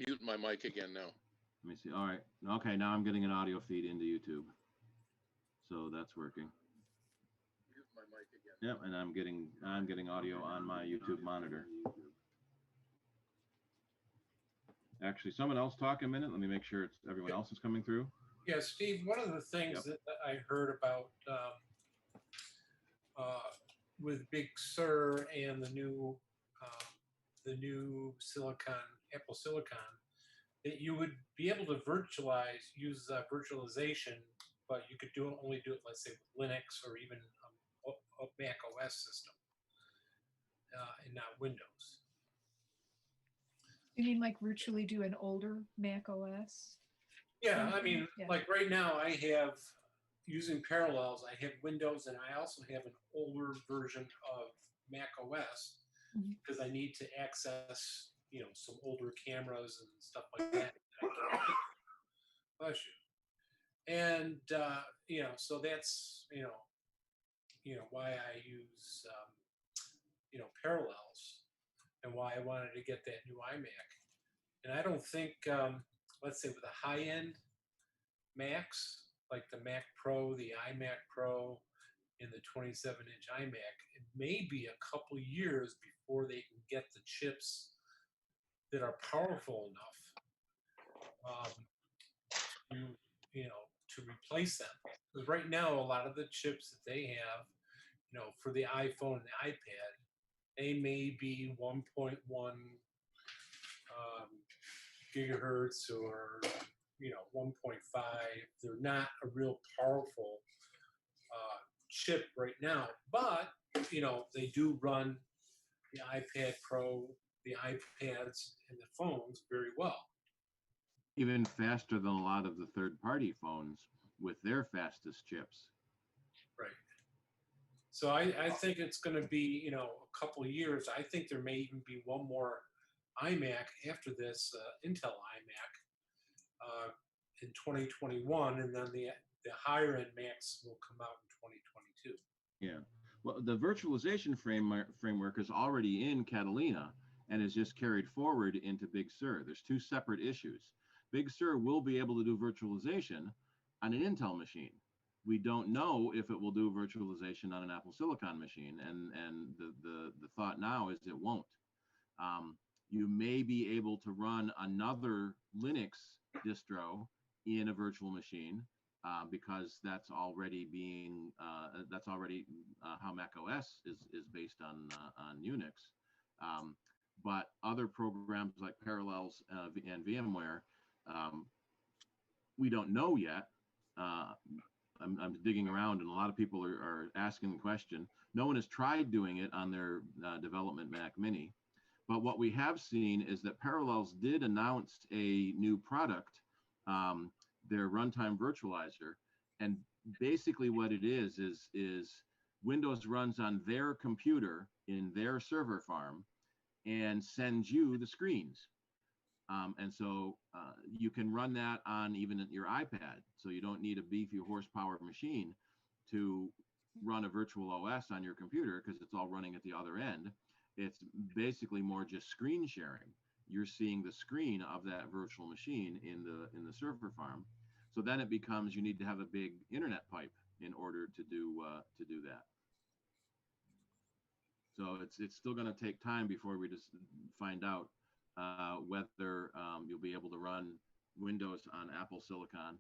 Mute my mic again now. Let me see. All right. Okay, now I'm getting an audio feed into YouTube. So that's working. Mute my mic again. Yep, and I'm getting audio on my YouTube monitor. Actually, someone else talk a minute. Let me make sure everyone else is coming through. Yeah, Steve, one of the things that I heard about with Big Sur and the new Apple Silicon, that you would be able to use virtualization, but you could only do it, let's say, with Linux or even a Mac OS system, and not Windows. You mean like virtually do an older Mac OS? Yeah, I mean, like right now I have, using Parallels, I have Windows and I also have an older version of Mac OS because I need to access, some older cameras and stuff like that. Bless you. And, so that's, why I use, Parallels and why I wanted to get that new iMac. And I don't think, let's say with the high-end Macs, like the Mac Pro, the iMac Pro, and the 27-inch iMac, it may be a couple years before they can get the chips that are powerful enough to replace them. Because right now, a lot of the chips that they have, for the iPhone and the iPad, they may be 1.1 gigahertz or 1.5. They're not a real powerful chip right now, but they do run the iPad Pro, the iPads, and the phones very well. Even faster than a lot of the third-party phones with their fastest chips. Right. So I think it's going to be, a couple of years. I think there may even be one more iMac after this Intel iMac in 2021, and then the higher end Macs will come out in 2022. Yeah. Well, the virtualization framework is already in Catalina and is just carried forward into Big Sur. There's two separate issues. Big Sur will be able to do virtualization on an Intel machine. We don't know if it will do virtualization on an Apple Silicon machine, and the thought now is it won't. You may be able to run another Linux distro in a virtual machine because that's already how Mac OS is based on Unix. But other programs like Parallels and VMware, we don't know yet. I'm digging around, and a lot of people are asking the question. No one has tried doing it on their development Mac Mini. But what we have seen is that Parallels did announce a new product, their runtime virtualizer. And basically what it is Windows runs on their computer in their server farm and sends you the screens. And so you can run that on even your iPad. So you don't need a beefy horsepower machine to run a virtual OS on your computer because it's all running at the other end. It's basically more just screen sharing. You're seeing the screen of that virtual machine in the server farm. So then it becomes you need to have a big internet pipe in order to do that. So it's still going to take time before we just find out whether you'll be able to run Windows on Apple Silicon.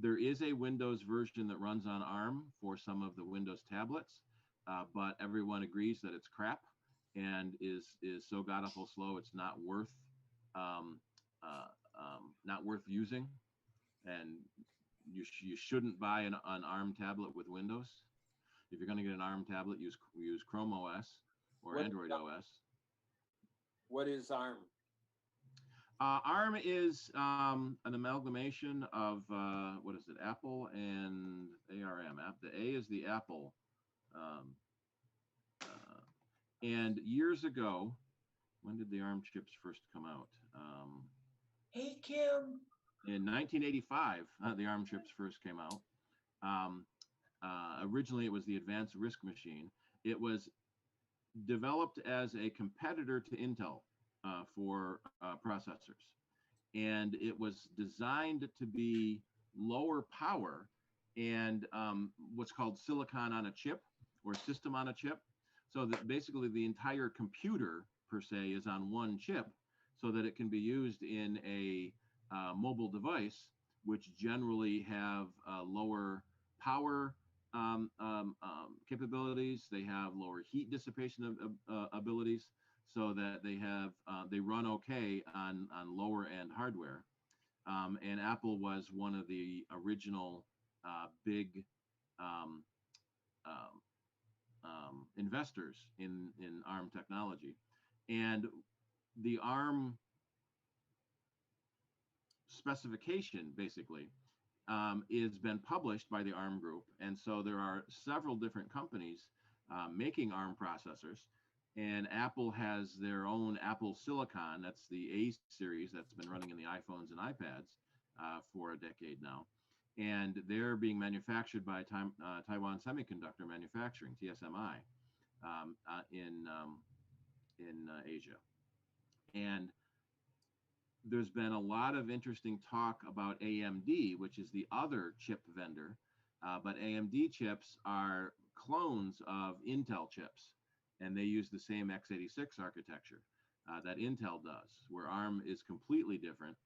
There is a Windows version that runs on ARM for some of the Windows tablets, but everyone agrees that it's crap and is so god awful slow it's not worth using, and you shouldn't buy an ARM tablet with Windows. If you're going to get an ARM tablet, use Chrome OS or Android OS. What is ARM? ARM is an amalgamation of what is it? Apple and ARM. The A is the Apple. And years ago, when did the ARM chips first come out? Hey, Kim. In 1985, the ARM chips first came out. Originally, it was the Advanced RISC machine. It was developed as a competitor to Intel for processors. and it was designed to be lower power and what's called silicon on a chip or system on a chip. So that basically the entire computer per se is on one chip, so that it can be used in a mobile device, which generally have lower power capabilities. They have lower heat dissipation abilities, so that they run okay on lower end hardware. And Apple was one of the original big um, investors in ARM technology, and the ARM specification basically is been published by the ARM group, and so there are several different companies making ARM processors, and Apple has their own Apple Silicon. That's the A series that's been running in the iPhones and iPads for a decade now, and they're being manufactured by Taiwan Semiconductor Manufacturing (TSMI) in Asia, and there's been a lot of interesting talk about AMD, which is the other chip vendor, but AMD chips are clones of Intel chips, and they use the same x86 architecture that Intel does, where ARM is completely different,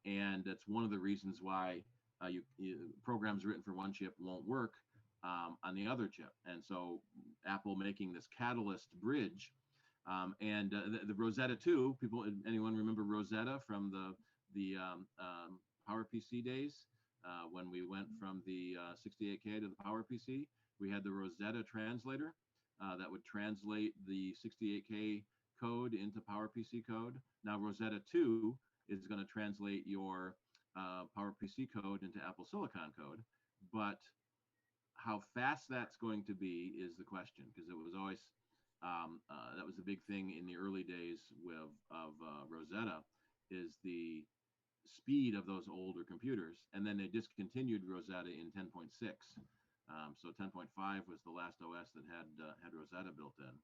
and that's one of the reasons why programs written for one chip won't work on the other chip. And so Apple making this catalyst bridge. And the Rosetta 2, anyone remember Rosetta from the PowerPC days when we went from the 68K to the PowerPC? We had the Rosetta translator that would translate the 68K code into PowerPC code. Now Rosetta 2 is going to translate your PowerPC code into Apple Silicon code, but how fast that's going to be is the question, because it was always that was the big thing in the early days of Rosetta, is the speed of those older computers. And then they discontinued Rosetta in 10.6. So 10.5 was the last OS that had Rosetta built in.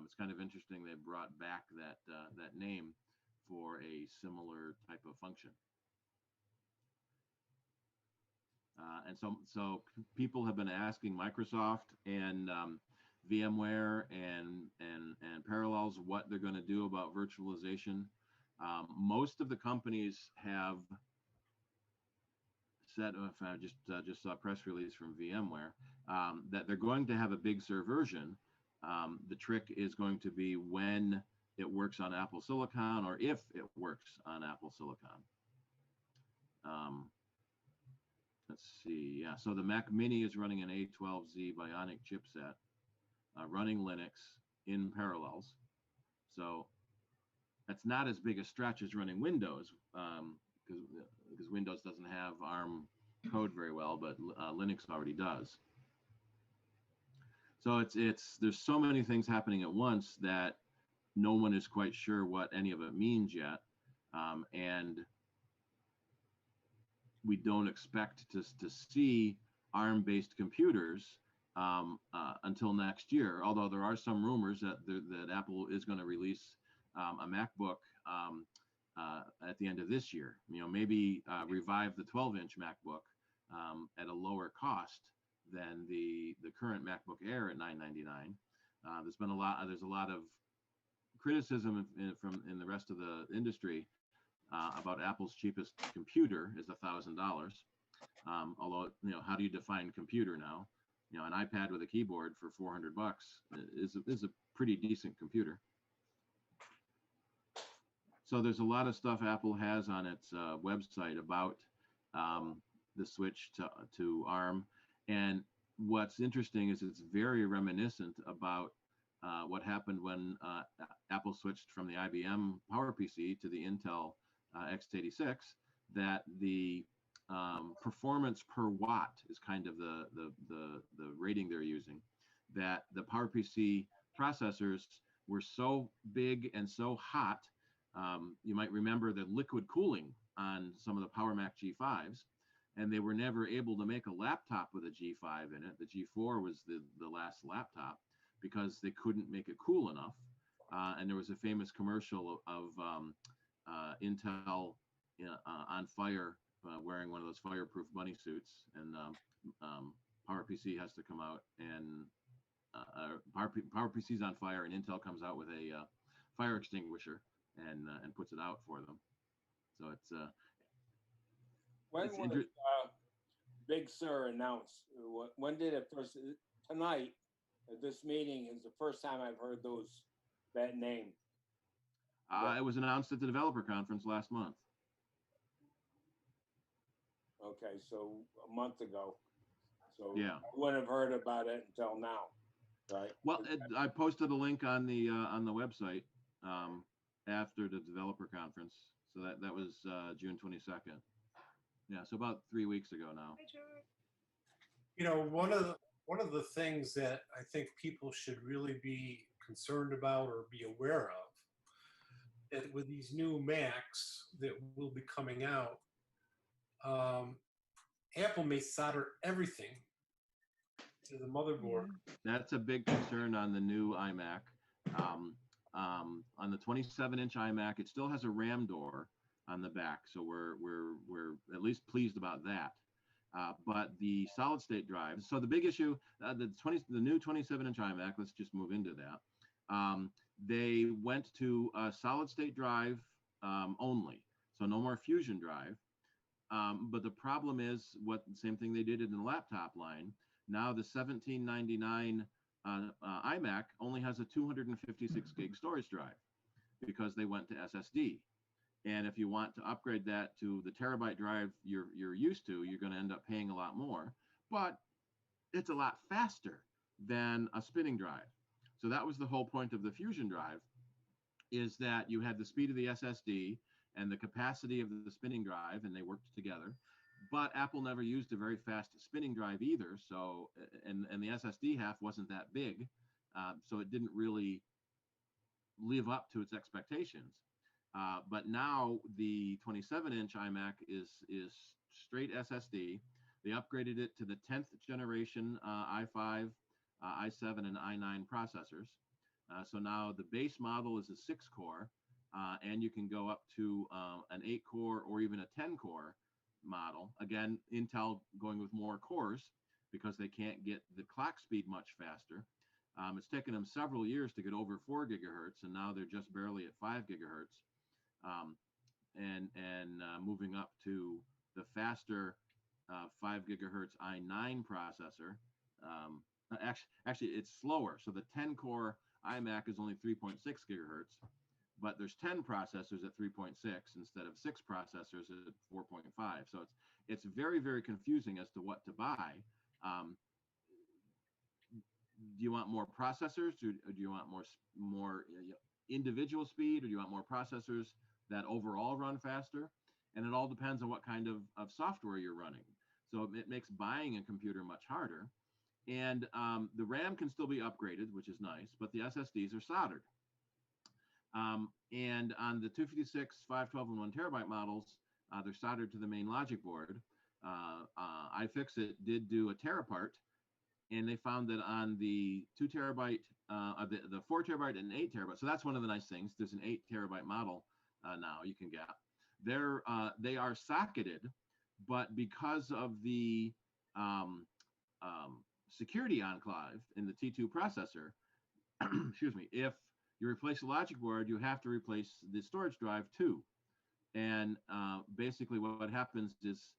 It's kind of interesting they brought back that name for a similar type of function. And so people have been asking Microsoft and VMware and Parallels what they're going to do about virtualization. Most of the companies have said, if I just saw a press release from VMware, that they're going to have a Big Sur version. The trick is going to be when it works on Apple Silicon, or if it works on Apple Silicon. Let's see. Yeah, so the Mac Mini is running an A12Z Bionic chipset, running Linux in Parallels. So that's not as big a stretch as running Windows, because Windows doesn't have ARM code very well, but Linux already does. So there's so many things happening at once that no one is quite sure what any of it means yet, and we don't expect to see ARM-based computers until next year. Although there are some rumors that Apple is going to release a MacBook at the end of this year. Maybe revive the 12-inch MacBook at a lower cost than the current MacBook Air at $999. There's a lot of criticism in the rest of the industry about Apple's cheapest computer is $1,000. Although, how do you define computer now? An iPad with a keyboard for $400 is a pretty decent computer. So there's a lot of stuff Apple has on its website about the switch to ARM. And what's interesting is it's very reminiscent about what happened when Apple switched from the IBM PowerPC to the Intel x86, that the performance per watt is kind of the rating they're using, that the PowerPC processors were so big and so hot. You might remember the liquid cooling on some of the Power Mac G5s, and they were never able to make a laptop with a G5 in it. The G4 was the last laptop, because they couldn't make it cool enough. And there was a famous commercial of Intel on fire, wearing one of those fireproof bunny suits, and PowerPC has to come out and PowerPC's on fire, and Intel comes out with a fire extinguisher and puts it out for them. So it's When it's was Big Sur announced? When did it first? Tonight, at this meeting, is the first time I've heard that name. it was announced at the developer conference last month. Okay, so a month ago. So Yeah. I wouldn't have heard about it until now, right? Well, I posted a link on the website after the developer conference, so that was June 22nd. Yeah, so about 3 weeks ago now. Hi, George. You know, one of the things that I think people should really be concerned about or be aware of, that with these new Macs that will be coming out, Apple may solder everything to the motherboard. That's a big concern on the new iMac. On the 27-inch iMac, it still has a RAM door on the back, so we're at least pleased about that. But the solid-state drives. So the big issue, the new 27-inch iMac. Let's just move into that. They went to a solid-state drive only, so no more Fusion drive. But the problem is same thing they did in the laptop line. Now the 1799 iMac only has a 256 gig storage drive because they went to SSD. And if you want to upgrade that to the terabyte drive you're used to, you're going to end up paying a lot more. But it's a lot faster than a spinning drive. So that was the whole point of the Fusion drive, is that you had the speed of the SSD and the capacity of the spinning drive, and they worked together. But Apple never used a very fast spinning drive either. So, and the SSD half wasn't that big, so it didn't really live up to its expectations. But now the 27-inch iMac is straight SSD. They upgraded it to the 10th generation i5, i7, and i9 processors. So now the base model is a 6-core, and you can go up to an 8-core or even a 10-core model. Again, Intel going with more cores because they can't get the clock speed much faster. It's taken them several years to get over 4 gigahertz, and now they're just barely at 5 gigahertz. And moving up to the faster 5 gigahertz i9 processor. Actually, it's slower. So the 10-core iMac is only 3.6 gigahertz, but there's 10 processors at 3.6 instead of 6 processors at 4.5. So it's very, very confusing as to what to buy. Do you want more processors, or do you want more individual speed, or do you want more processors that overall run faster? And it all depends on what kind of software you're running. So it makes buying a computer much harder. And the RAM can still be upgraded, which is nice, but the SSDs are soldered. And on the 256, 512, and 1 terabyte models, they're soldered to the main logic board. iFixit did do a terapart, and they found that on the 2 terabyte, the 4 terabyte and 8 terabyte, so that's one of the nice things. There's an 8 terabyte model now you can get. They are socketed, but because of the security enclave in the T2 processor, excuse me, if you replace the logic board, you have to replace the storage drive too. And basically what happens is,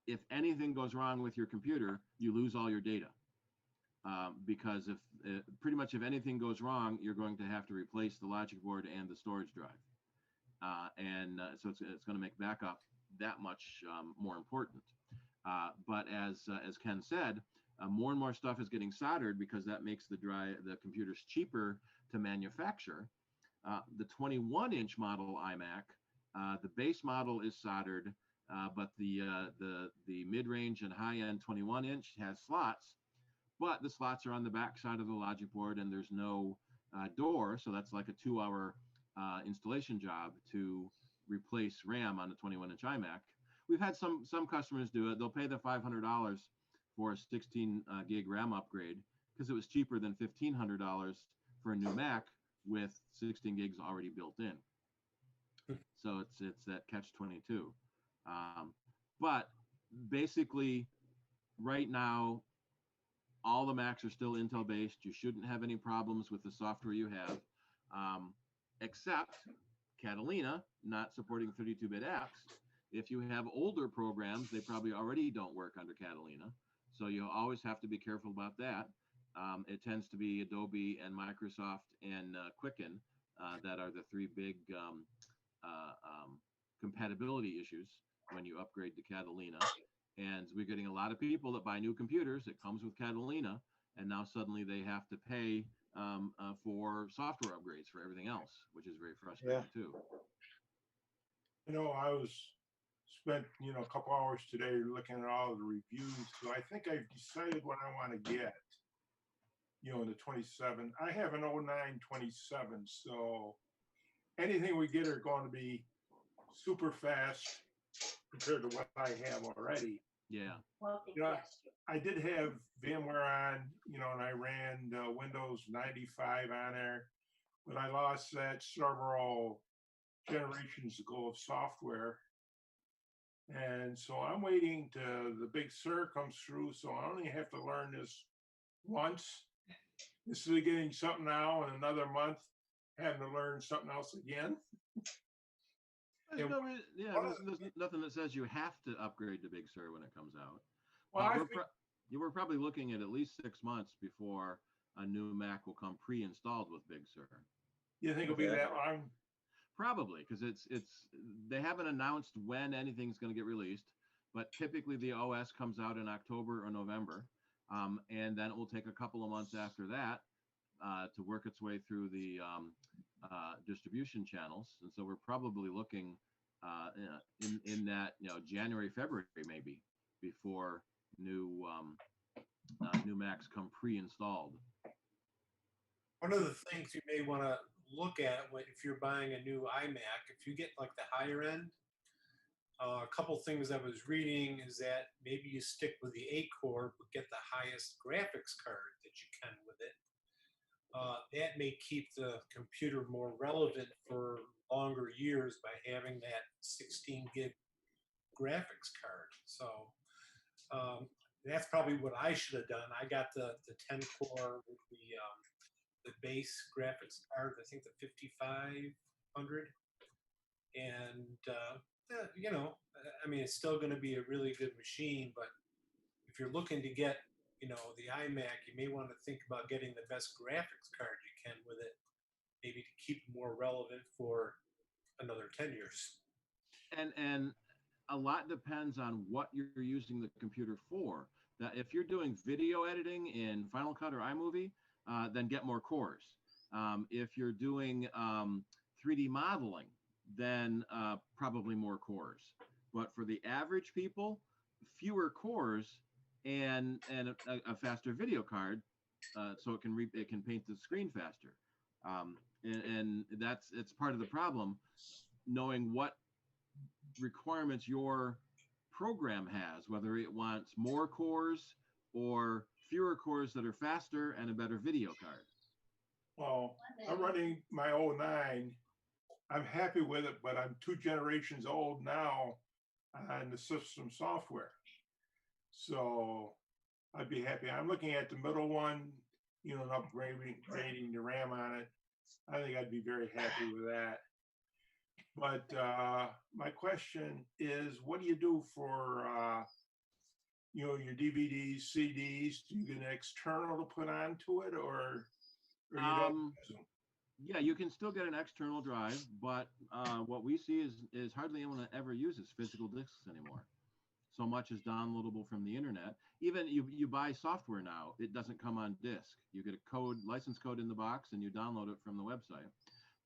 if anything goes wrong with your computer, you lose all your data. Because pretty much if anything goes wrong, you're going to have to replace the logic board and the storage drive. So it's going to make backup that much more important. But as Ken said, more and more stuff is getting soldered because that makes the computers cheaper to manufacture. The 21-inch model iMac, the base model is soldered, but the mid-range and high-end 21-inch has slots, but the slots are on the back side of the logic board, and there's no door, so that's like a 2-hour installation job to replace RAM on a 21-inch iMac. We've had some customers do it. They'll pay the $500 for a 16 gig RAM upgrade because it was cheaper than $1,500 for a new Mac with 16 gigs already built in. So it's that catch-22. But basically, right now, all the Macs are still Intel based. You shouldn't have any problems with the software you have, except Catalina not supporting 32-bit apps. If you have older programs, they probably already don't work under Catalina. So you always have to be careful about that. It tends to be Adobe and Microsoft and Quicken that are the three big compatibility issues when you upgrade to Catalina. And we're getting a lot of people that buy new computers. It comes with Catalina, and now suddenly they have to pay for software upgrades for everything else, which is very frustrating too. You know, I spent, a couple hours today looking at all the reviews. So I think I've decided what I want to get, in the 27. I have an 09 27. So anything we get are going to be super fast compared to what I have already. Yeah. I did have VMware on, and I ran Windows 95 on there, but I lost that several generations ago of software. And so I'm waiting to the Big Sur comes through. So I only have to learn this once instead of getting something now and another month having to learn something else again. There's nothing that says you have to upgrade to Big Sur when it comes out. Well, You were probably looking at least 6 months before a new Mac will come pre-installed with Big Sur. You think it'll be that long? Probably, because they haven't announced when anything's going to get released, but typically the OS comes out in October or November, and then it will take a couple of months after that to work its way through the distribution channels. And so we're probably looking in that January, February maybe before new Macs come pre-installed. One of the things you may want to look at if you're buying a new iMac, if you get like the higher end, a couple things I was reading is that maybe you stick with the 8-core, but get the highest graphics card that you can with it. That may keep the computer more relevant for longer years by having that 16 gig graphics card. So that's probably what I should have done. I got the 10-core with the base graphics card, I think the 5500. And, I mean, it's still going to be a really good machine, but if you're looking to get, the iMac, you may want to think about getting the best graphics card you can with it, maybe to keep it more relevant for another 10 years. And a lot depends on what you're using the computer for. That if you're doing video editing in Final Cut or iMovie, then get more cores. If you're doing 3D modeling, then probably more cores. But for the average people, fewer cores and a faster video card, so it can paint the screen faster. And it's part of the problem, knowing what requirements your program has, whether it wants more cores or fewer cores that are faster and a better video card. Well, I'm running my 09. I'm happy with it, but I'm 2 generations old now on the system software. So I'd be happy. I'm looking at the middle one, and upgrading the RAM on it. I think I'd be very happy with that. But my question is, what do you do for, your DVDs, CDs? Do you get an external to put onto it, or you don't? Yeah, you can still get an external drive, but what we see is hardly anyone ever uses physical disks anymore. So much is downloadable from the internet. Even you buy software now, it doesn't come on disk. You get a license code in the box, and you download it from the website.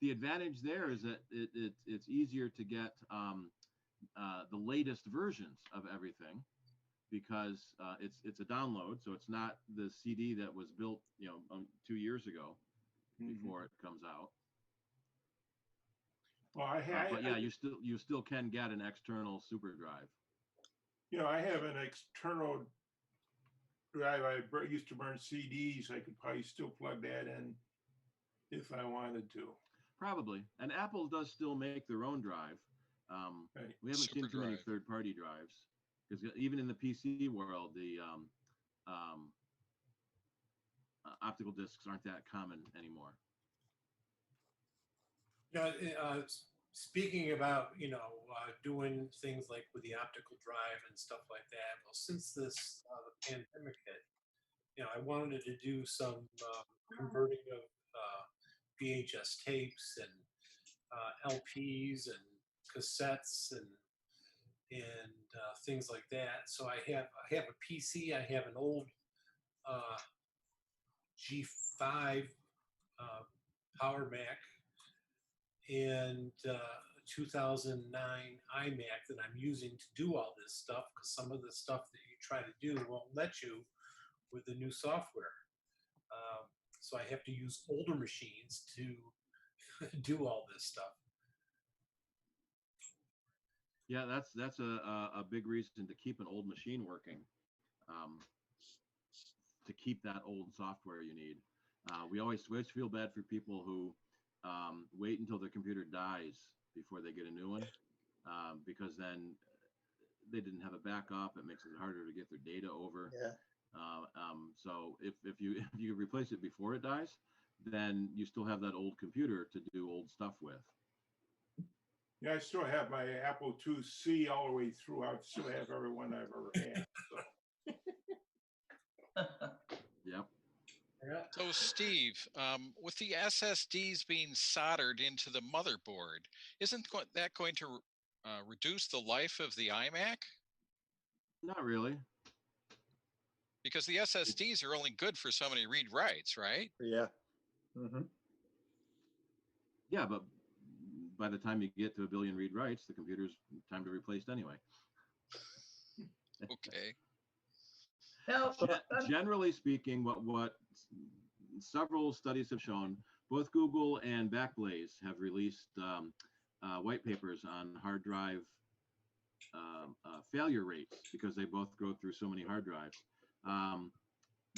The advantage there is that it's easier to get the latest versions of everything, because it's a download, so it's not the CD that was built 2 years ago before it comes out. Well, but yeah, you still can get an external super drive. I have an external drive. I used to burn CDs. I could probably still plug that in if I wanted to. Probably. And Apple does still make their own drive. Right. We haven't seen too many SuperDrive. third-party drives because even in the PC world, the optical discs aren't that common anymore. You know, speaking about, doing things like with the optical drive and stuff like that, well, since this the pandemic hit, I wanted to do some converting of VHS tapes and LPs and cassettes and things like that. So I have a PC. I have an old G5 Power Mac and 2009 iMac that I'm using to do all this stuff, because some of the stuff that you try to do won't let you with the new software. So I have to use older machines to do all this stuff. Yeah, that's a big reason to keep an old machine working, to keep that old software you need. We always feel bad for people who wait until their computer dies before they get a new one, because then they didn't have a backup. It makes it harder to get their data over. Yeah. So if you replace it before it dies, then you still have that old computer to do old stuff with. Yeah, I still have my Apple IIc all the way through. I still have every one I've ever had. So. Yep. Yeah. So Steve, with the SSDs being soldered into the motherboard, isn't that going to reduce the life of the iMac? Not really. Because the SSDs are only good for so many read writes, right? Yeah. Mm-hmm. Yeah, but by the time you get to 1 billion read writes, the computer's time to replace anyway. Okay. Now, Generally speaking, what several studies have shown, both Google and Backblaze have released white papers on hard drive failure rates, because they both go through so many hard drives,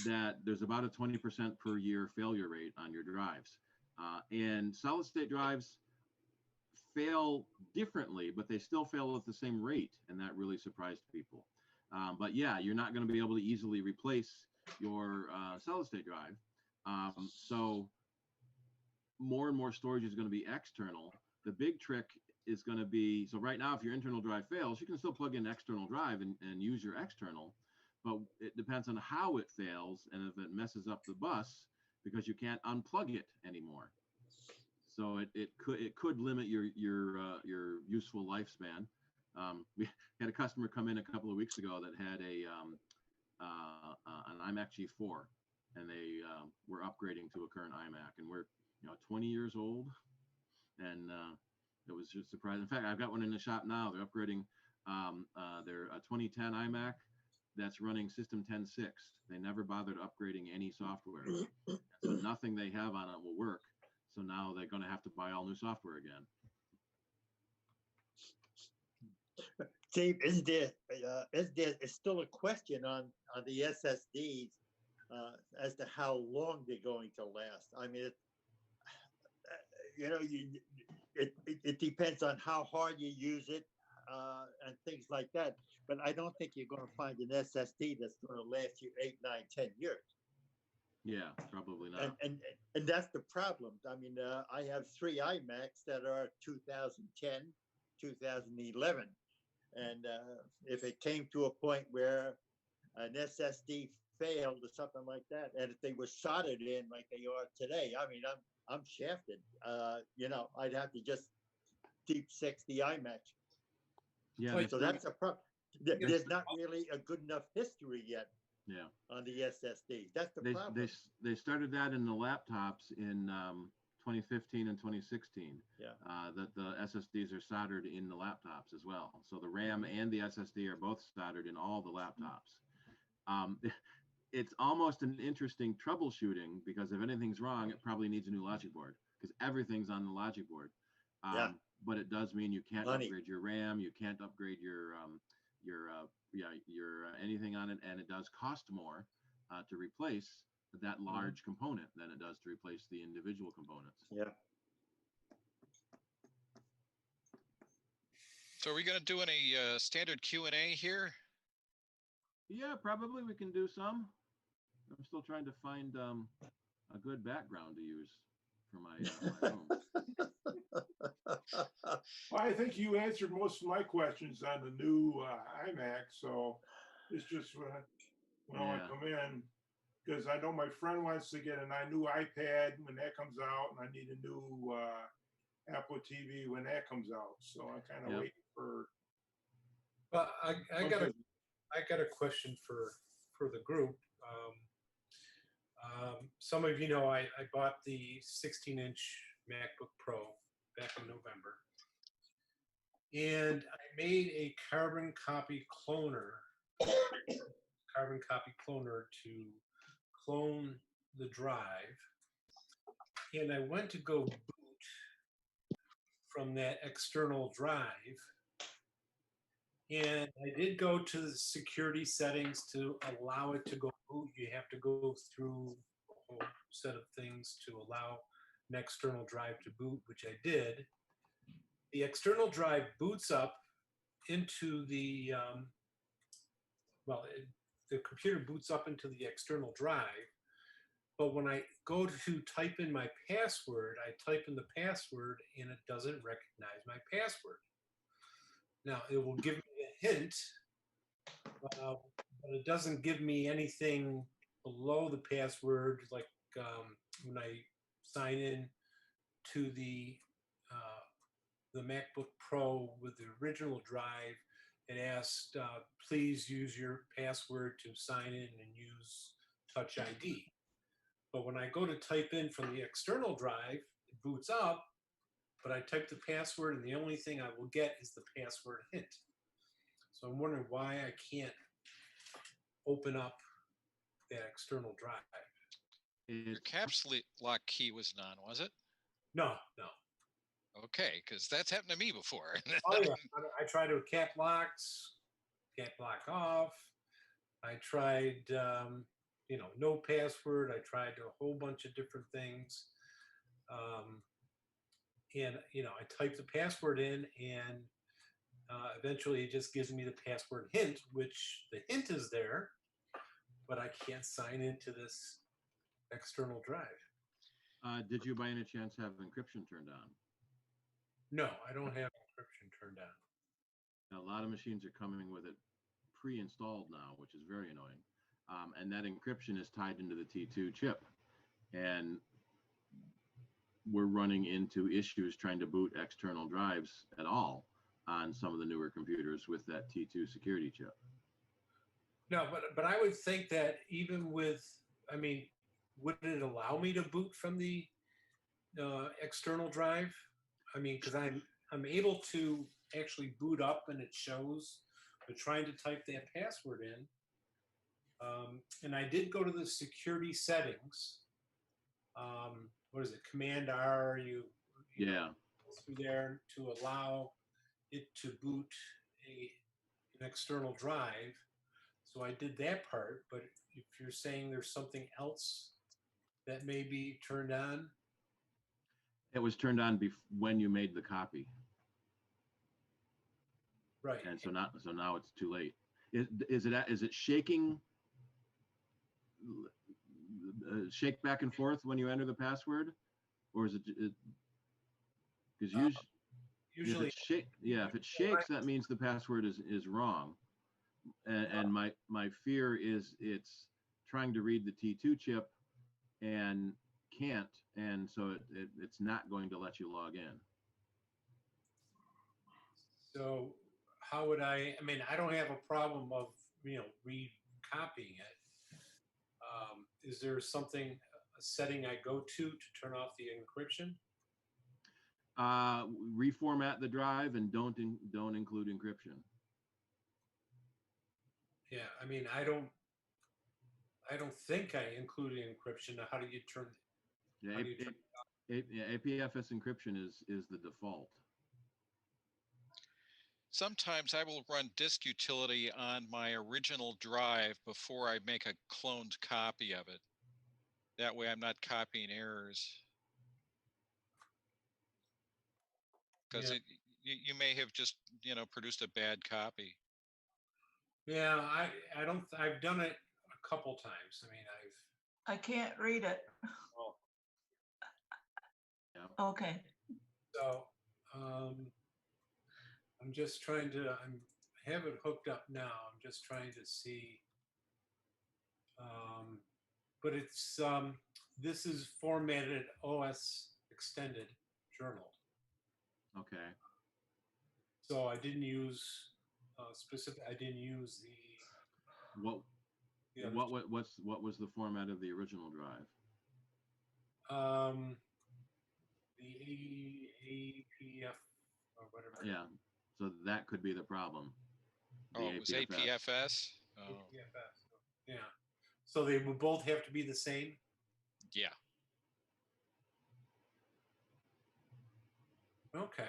that there's about a 20% per year failure rate on your drives. And solid state drives fail differently, but they still fail at the same rate, and that really surprised people. But yeah, you're not going to be able to easily replace your solid state drive. So more and more storage is going to be external. The big trick is going to be, so right now, if your internal drive fails, you can still plug in an external drive and use your external, but it depends on how it fails and if it messes up the bus, because you can't unplug it anymore. So it could limit your useful lifespan. We had a customer come in a couple of weeks ago that had an iMac G4, and they were upgrading to a current iMac, and we're 20 years old, and it was just surprising. In fact, I've got one in the shop now. They're upgrading their 2010 iMac that's running System 10.6. They never bothered upgrading any software, so nothing they have on it will work. So now they're going to have to buy all new software again. Steve, is there still a question on the SSDs as to how long they're going to last? I mean, it depends on how hard you use it and things like that. But I don't think you're going to find an SSD that's going to last you 8, 9, 10 years. Yeah, probably not. And that's the problem. I mean, I have 3 iMacs that are 2010, 2011. And if it came to a point where an SSD failed or something like that, and if they were soldered in like they are today, I mean, I'm shafted. I'd have to just deep 60 iMacs. Yeah. So that's a problem. There's not really a good enough history yet. Yeah. On the SSD, that's the problem. They started that in the laptops in 2015 and 2016. Yeah. That the SSDs are soldered in the laptops as well. So the RAM and the SSD are both soldered in all the laptops. It's almost an interesting troubleshooting, because if anything's wrong, it probably needs a new logic board, because everything's on the logic board. But it does mean you can't upgrade your RAM, you can't upgrade your anything on it, and it does cost more to replace that large component than it does to replace the individual components. Yeah. So are we going to do any standard Q&A here? Yeah, probably we can do some. I'm still trying to find a good background to use for my room. Well, I think you answered most of my questions on the new iMac, so it's just when I Yeah. come in, because I know my friend wants to get a new iPad when that comes out, and I need a new Apple TV when that comes out. So I'm kind of Yep. waiting for. But I got a question for the group. Some of you know I bought the 16-inch MacBook Pro back in November, and I made a carbon copy cloner to clone the drive, and I went to go boot from that external drive, and I did go to the security settings to allow it to go boot. You have to go through a whole set of things to allow an external drive to boot, which I did. The external drive boots up into the the computer boots up into the external drive, but when I go to type in my password, I type in the password and it doesn't recognize my password. Now it will give me a hint, but it doesn't give me anything below the password, like when I sign in to the MacBook Pro with the original drive. It asked, please use your password to sign in and use Touch ID. But when I go to type in from the external drive, it boots up, but I type the password and the only thing I will get is the password hint. So I'm wondering why I can't open up that external drive. Your caps lock key was none, was it? No. Okay, because that's happened to me before. Oh yeah, I tried to cap lock off. I tried, no password. I tried a whole bunch of different things. And I typed the password in, and eventually it just gives me the password hint, which the hint is there, but I can't sign into this external drive. Did you by any chance have encryption turned on? No, I don't have encryption turned on. Now, a lot of machines are coming with it pre-installed now, which is very annoying. And that encryption is tied into the T2 chip. And we're running into issues trying to boot external drives at all on some of the newer computers with that T2 security chip. No, but I would think that even with, would it allow me to boot from the external drive? Because I'm able to actually boot up and it shows, but trying to type that password in. And I did go to the security settings. What is it? Command R. You Yeah. go through there to allow it to boot an external drive. So I did that part. But if you're saying there's something else that may be turned on, It was turned on when you made the copy. right? And so now it's too late. Is it shaking? Shake back and forth when you enter the password, or is it? Because usually, if it shakes, that means the password is wrong. And my fear is it's trying to read the T2 chip and can't, and so it's not going to let you log in. So how would I don't have a problem of, re-copying it. Is there a setting I go to turn off the encryption? Reformat the drive and don't include encryption. Yeah, I don't think I included encryption. Now, how do you turn? APFS encryption is the default. Sometimes I will run disk utility on my original drive before I make a cloned copy of it. That way I'm not copying errors. Because You may have just, produced a bad copy. Yeah, I don't, I've done it a couple times. I mean, I can't read it. Oh, Okay. so, I'm just trying to, I have it hooked up now. I'm just trying to see. But it's, this is formatted OS extended journal. Okay. So I didn't use I didn't use What the other, what was the format of the original drive? the APF or whatever. Yeah. So that could be the problem. The Oh, it was APFS? Oh, APFS. Yeah. So they would both have to be the same. yeah. Okay.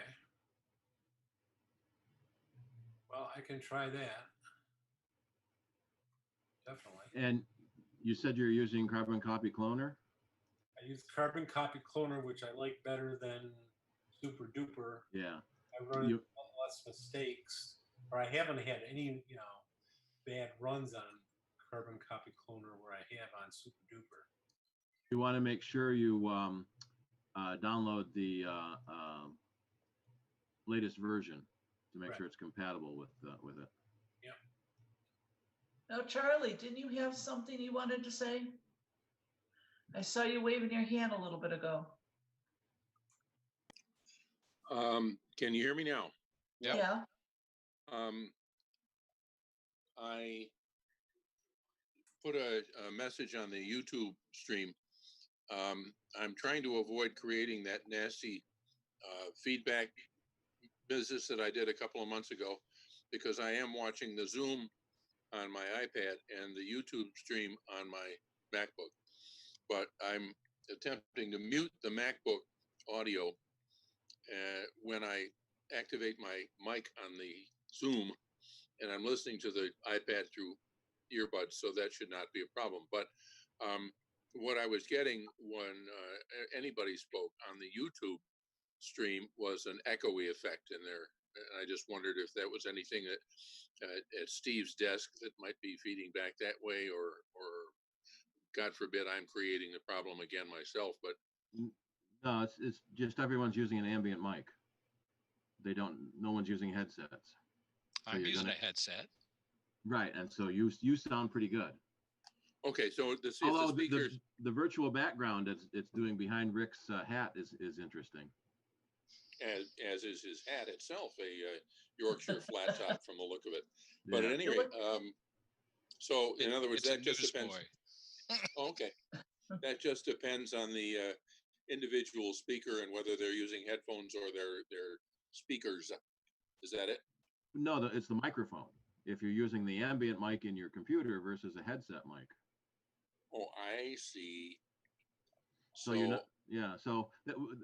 Well, I can try that. Definitely. And you said you're using Carbon Copy Cloner? I use Carbon Copy Cloner, which I like better than Super Duper. Yeah. I run into less mistakes, or I haven't had any, bad runs on Carbon Copy Cloner where I have on Super Duper. You want to make sure you download the latest version to make Right. sure it's compatible with it. Yeah. Now, Charlie, didn't you have something you wanted to say? I saw you waving your hand a little bit ago. Can you hear me now? Yep. Yeah. I put a message on the YouTube stream. I'm trying to avoid creating that nasty feedback business that I did a couple of months ago, because I am watching the Zoom on my iPad and the YouTube stream on my MacBook. But I'm attempting to mute the MacBook audio when I activate my mic on the Zoom, and I'm listening to the iPad through earbuds, so that should not be a problem. But what I was getting when anybody spoke on the YouTube stream was an echoey effect in there. And I just wondered if that was anything that at Steve's desk that might be feeding back that way, or God forbid I'm creating the problem again myself. But No, it's just everyone's using an ambient mic. No one's using headsets. So I'm using a headset. Right, and so you sound pretty good. okay, so the Although speakers, the virtual background it's doing behind Rick's hat is interesting. as is his hat itself, a Yorkshire flat top from the look of it. But Yeah. at any rate, so in other words, It's a that just depends. newsboy. Okay, that just depends on the individual speaker and whether they're using headphones or their speakers. Is that it? No, it's the microphone. If you're using the ambient mic in your computer versus a headset mic. Oh, I see. So you're not, yeah. So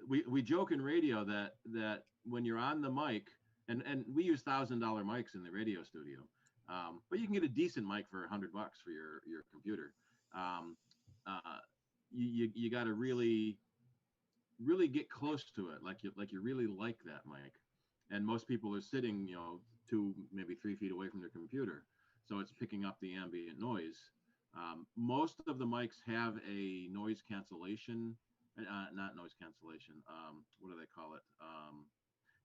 we joke in radio that when you're on the mic, and we use $1,000 mics in the radio studio, but you can get a decent mic for $100 for your computer. You got to really get close to it, like you really like that mic. And most people are sitting, 2, maybe 3 feet away from their computer, so it's picking up the ambient noise. Most of the mics have a noise cancellation, not noise cancellation. What do they call it?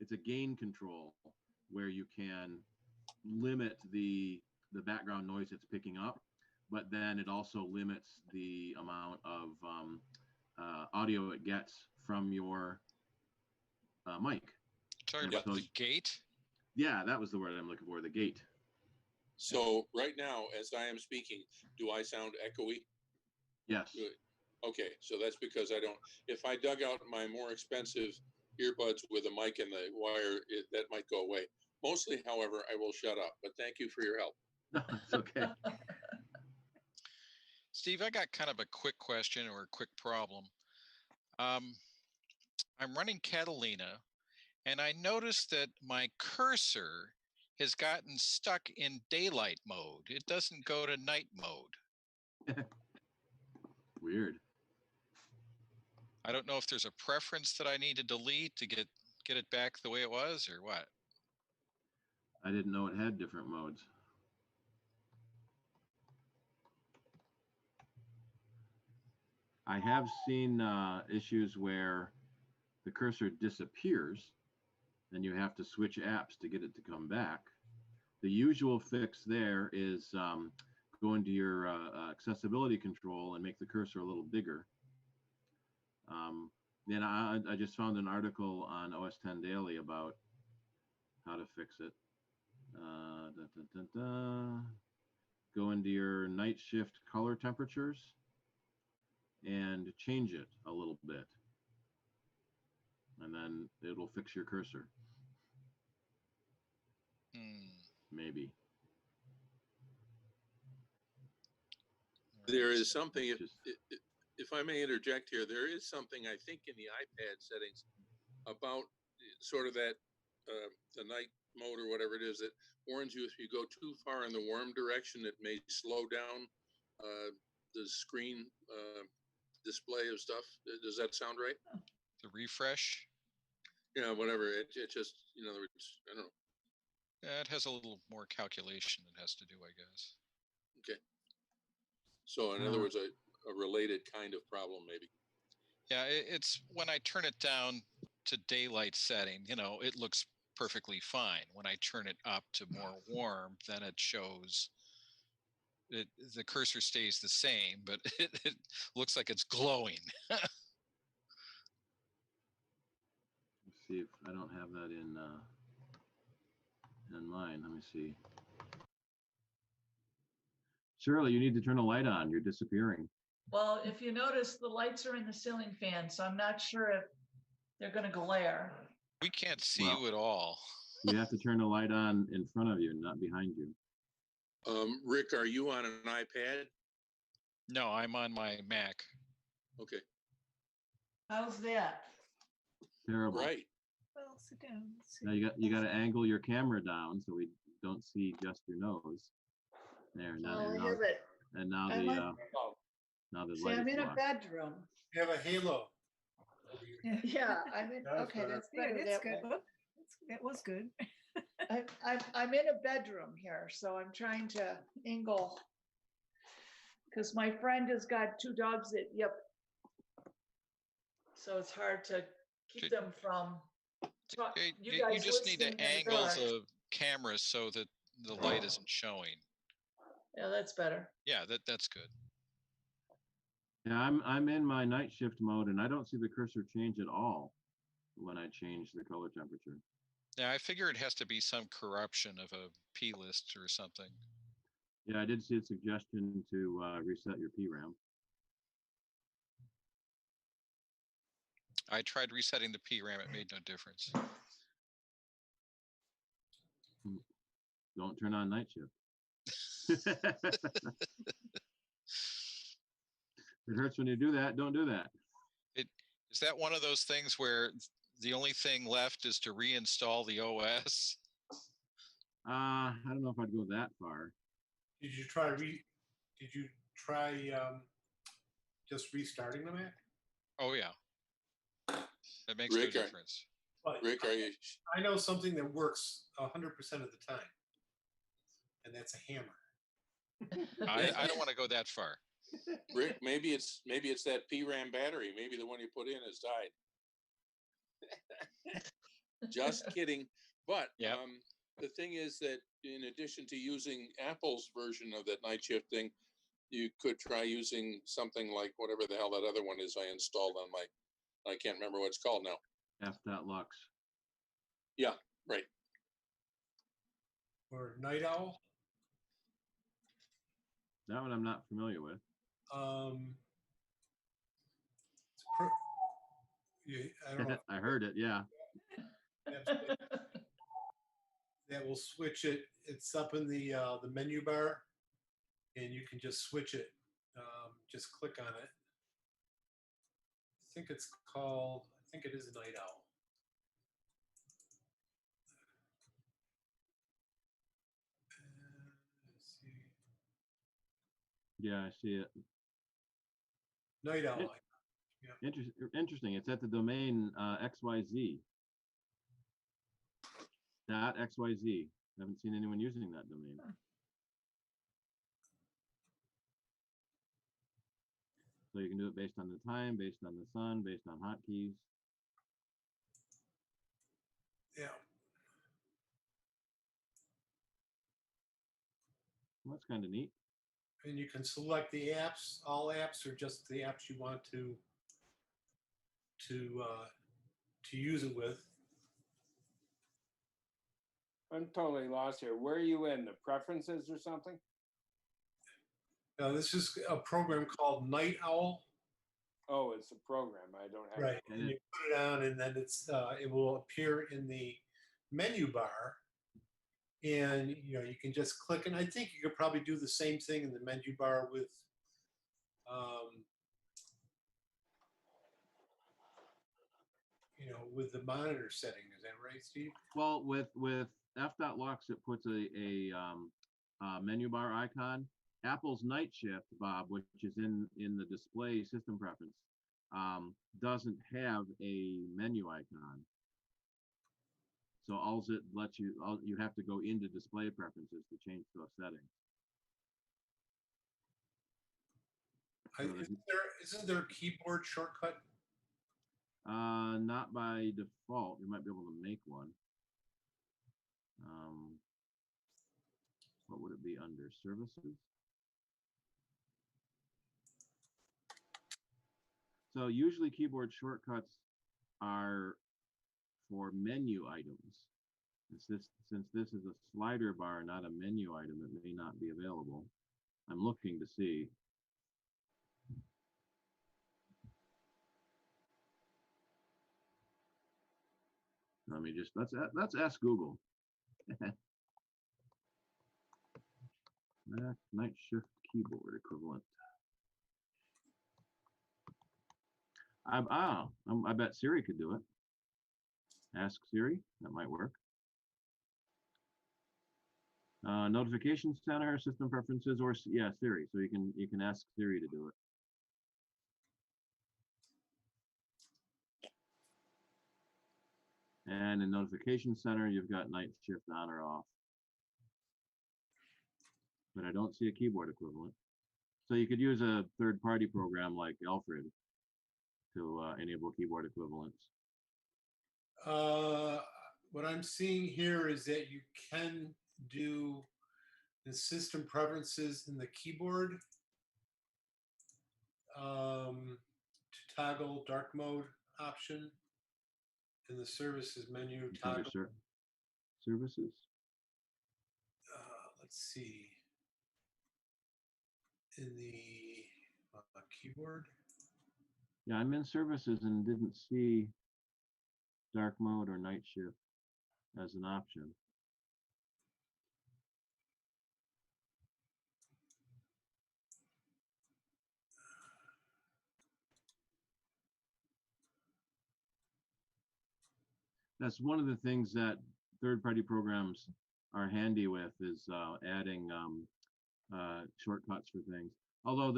It's a gain control where you can limit the background noise it's picking up, but then it also limits the amount of audio it gets from your mic. Talking about the gate? Yeah, that was the word I'm looking for, the gate. So right now, as I am speaking, do I sound echoey? Yes. Good. Okay, so that's because I don't. If I dug out my more expensive earbuds with a mic and the wire, that might go away. Mostly, however, I will shut up. But thank you for your help. No, it's okay. Steve, I got kind of a quick question or a quick problem. I'm running Catalina, and I noticed that my cursor has gotten stuck in daylight mode. It doesn't go to night mode. Weird. I don't know if there's a preference that I need to delete to get get it back the way it was, or what? I didn't know it had different modes. I have seen issues where the cursor disappears and you have to switch apps to get it to come back. The usual fix there is go into your accessibility control and make the cursor a little bigger. Then I just found an article on OS 10 Daily about how to fix it. Go into your night shift color temperatures and change it a little bit. And then it'll fix your cursor. Maybe. There is something, Just- if I may interject here, there is something I think in the iPad settings about sort of that the night mode or whatever it is that warns you if you go too far in the warm direction, it may slow down the screen display of stuff. Does that sound right? The refresh? Yeah, whatever. It just, in other words, I don't know. Yeah, it has a little more calculation it has to do, I guess. Okay. So in other words, a related kind of problem, maybe. Yeah, it's when I turn it down to daylight setting, it looks perfectly fine. When I turn it up to more warm, then it shows the cursor stays the same, but it looks like it's glowing. Let's see if I don't have that in mine. Let me see. Shirley, you need to turn the light on. You're disappearing. Well, if you notice, the lights are in the ceiling fan, so I'm not sure if they're going to glare. We can't see Well, you at all. You have to turn the light on in front of you, not behind you. Rick, are you on an iPad? No, I'm on my Mac. Okay. How's that? Terrible. Right. Well, sit down. Let's see. Now you got to angle your camera down so we don't see just your nose. There. Now, Oh, I now, have it. and now I'm the on- now the See, light I'm is in a blocked. bedroom. You have a halo. Yeah, I'm in. That's Okay, better. that's Yeah, better. that's That good. way. Well, that was good. I'm in a bedroom here, so I'm trying to angle. Because my friend has got two dogs that yip. So it's hard to keep them from. You guys just need to listening in the angle dark. the camera so that the light isn't showing. Yeah, that's better. Yeah, that's good. Yeah, I'm in my night shift mode, and I don't see the cursor change at all when I change the color temperature. Yeah, I figure it has to be some corruption of a P list or something. Yeah, I did see a suggestion to reset your PRAM. I tried resetting the PRAM, it made no difference. Don't turn on night shift. It hurts when you do that. Don't do that. Is that one of those things where the only thing left is to reinstall the OS? I don't know if I'd go that far. Did you try just restarting the Mac? Oh yeah, that makes Rick, no difference. But Rick, are you? I know something that works 100% of the time, and that's a hammer. I don't want to go that far. Rick, maybe it's that PRAM battery. Maybe the one you put in has died. Just kidding. But Yep. The thing is that in addition to using Apple's version of that night shift thing, you could try using something like whatever the hell that other one is I installed on I can't remember what it's called now. F.lux. Yeah, right. Or Night Owl. That one I'm not familiar with. I don't know. I heard it. Yeah. That will switch it. It's up in the menu bar, and you can just switch it. Just click on it. I think it's called. I think it is Night Owl. Let's see. Yeah, I see it. Night Owl. Interesting. It's at the domain XYZ. .xyz. Haven't seen anyone using that domain. So you can do it based on the time, based on the sun, based on hotkeys. Yeah. Well, that's kind of neat. And you can select the apps, all apps, or just the apps you want to use it with. I'm totally lost here. Where are you in? The preferences or something? Now, this is a program called Night Owl. Oh, it's a program. I don't have. Right. And you put it on, and then it will appear in the menu bar. And you can just click, and I think you could probably do the same thing in the menu bar with with the monitor setting. Is that right, Steve? Well, with f.lux, it puts a menu bar icon. Apple's Night Shift, Bob, which is in the display system preference, doesn't have a menu icon. So all it lets you have to go into display preferences to change those settings. Isn't there a keyboard shortcut? Not by default. You might be able to make one. What would it be under? Services? So usually keyboard shortcuts are for menu items. Since this is a slider bar, not a menu item, it may not be available. I'm looking to see. Let me just let's ask Google. Night Shift keyboard equivalent. I bet Siri could do it. Ask Siri, that might work. Notification center, system preferences, or yeah, Siri. So you can ask Siri to do it. And in notification center, you've got night shift on or off. But I don't see a keyboard equivalent. So you could use a third-party program like Alfred to enable keyboard equivalents. What I'm seeing here is that you can do the system preferences in the keyboard to toggle dark mode option in the services menu. Toggle Services. Let's see. In the keyboard. Yeah, I'm in services and didn't see dark mode or night shift as an option. That's one of the things that third-party programs are handy with is adding shortcuts for things. Although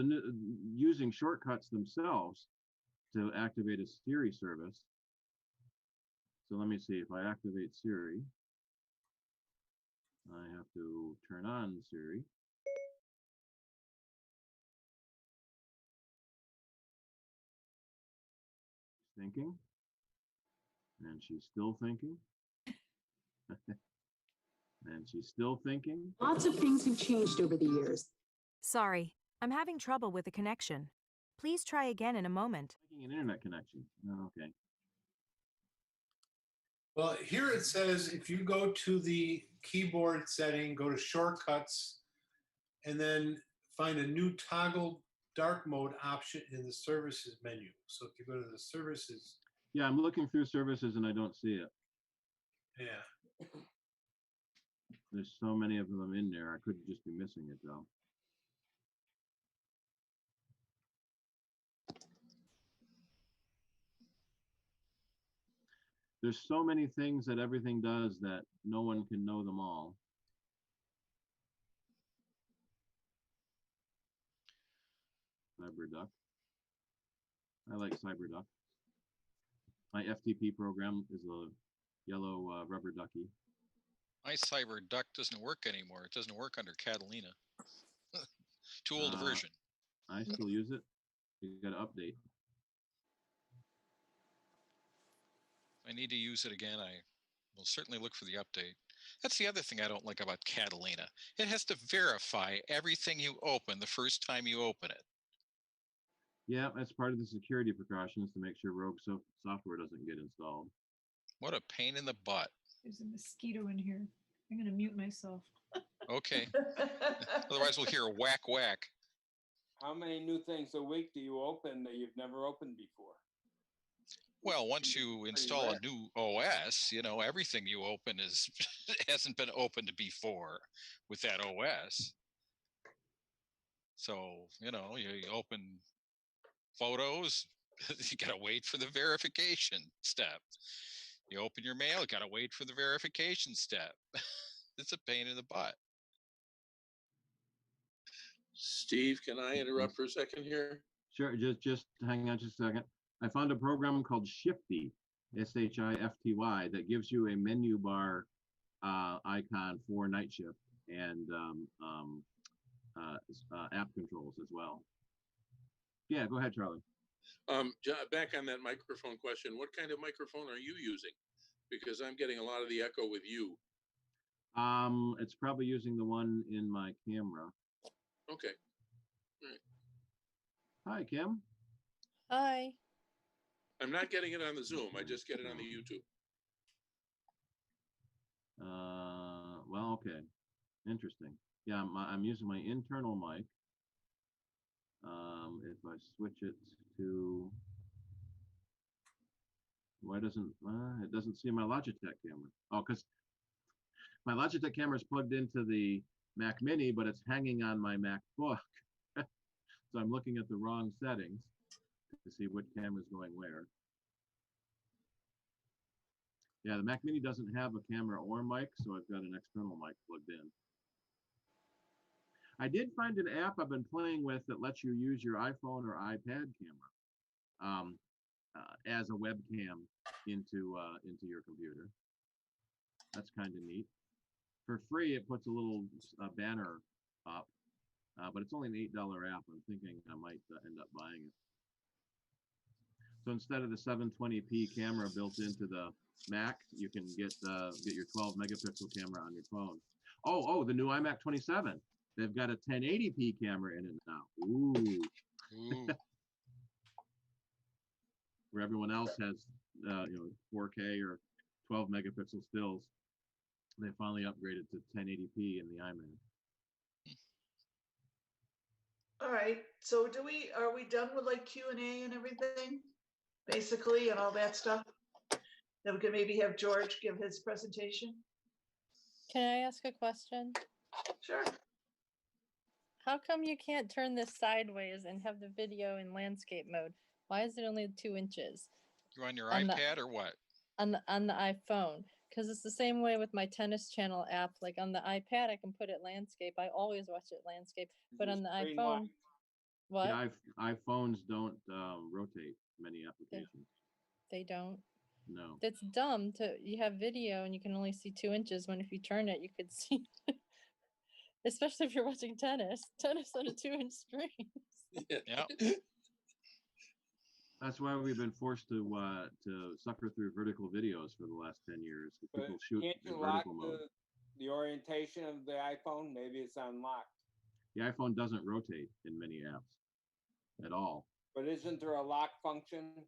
using shortcuts themselves to activate a Siri service. So let me see, if I activate Siri, I have to turn on Siri. Thinking. And she's still thinking. And she's still thinking. Lots of things have changed over the years. Sorry, I'm having trouble with the connection. Please try again in a moment. Making an internet connection. Oh, okay. Well, here it says if you go to the keyboard setting, go to shortcuts, and then find a new toggle dark mode option in the services menu. So if you go to the services. Yeah, I'm looking through services and I don't see it. Yeah. There's so many of them in there. I could just be missing it though. There's so many things that everything does that no one can know them all. CyberDuck. I like CyberDuck. My FTP program is a yellow rubber ducky. My cyber duck doesn't work anymore. It doesn't work under Catalina. Too old a version. I still use it. You got to update. I need to use it again. I will certainly look for the update. That's the other thing I don't like about Catalina. It has to verify everything you open the first time you open it. Yeah, that's part of the security precautions to make sure rogue software doesn't get installed. What a pain in the butt. There's a mosquito in here. I'm gonna mute myself. Okay. Otherwise, we'll hear whack whack. How many new things a week do you open that you've never opened before? Well, once you install a new OS, you know, everything you open is hasn't been opened before with that OS. So, you know, you open photos, you got to wait for the verification step. You open your mail, you got to wait for the verification step. It's a pain in the butt. Steve, can I interrupt for a second here? Sure, just hang on just a second. I found a program called Shifty, S-H-I-F-T-Y, that gives you a menu bar icon for night shift and app controls as well. Yeah, go ahead, Charlie. Back on that microphone question, what kind of microphone are you using? Because I'm getting a lot of the echo with you. It's probably using the one in my camera. Okay. All right. Hi, Kim. Hi. I'm not getting it on the Zoom. I just get it on the YouTube. Well, okay. Interesting. Yeah, I'm using my internal mic. If I switch it to, why doesn't it doesn't see my Logitech camera? Oh, because my Logitech camera is plugged into the Mac Mini, but it's hanging on my MacBook. So I'm looking at the wrong settings to see what camera is going where. Yeah, the Mac Mini doesn't have a camera or mic, so I've got an external mic plugged in. I did find an app I've been playing with that lets you use your iPhone or iPad camera as a webcam into your computer. That's kind of neat. For free, it puts a little banner up, but it's only an $8 app. I'm thinking I might end up buying it. So instead of the 720p camera built into the Mac, you can get your 12 megapixel camera on your phone. Oh, the new iMac 27. They've got a 1080p camera in it now. Ooh. Where everyone else has 4K or 12 megapixel stills, they finally upgraded to 1080p in the iMac. All right, so are we done with like Q&A and everything, basically, and all that stuff? Then we can maybe have George give his presentation. Can I ask a question? Sure. How come you can't turn this sideways and have the video in landscape mode? Why is it only 2 inches? You're on your iPad or what? On the iPhone. Because it's the same way with my tennis channel app. Like on the iPad, I can put it landscape. I always watch it landscape. But on the iPhone, what? Yeah, iPhones don't rotate many applications. They don't? No. That's dumb. You have video and you can only see 2 inches, when if you turn it, you could see. Especially if you're watching tennis on a 2-inch screen. Yeah. That's why we've been forced to suffer through vertical videos for the last 10 years. People shoot in vertical mode. The orientation of the iPhone, maybe it's unlocked. The iPhone doesn't rotate in many apps at all. But isn't there a lock function?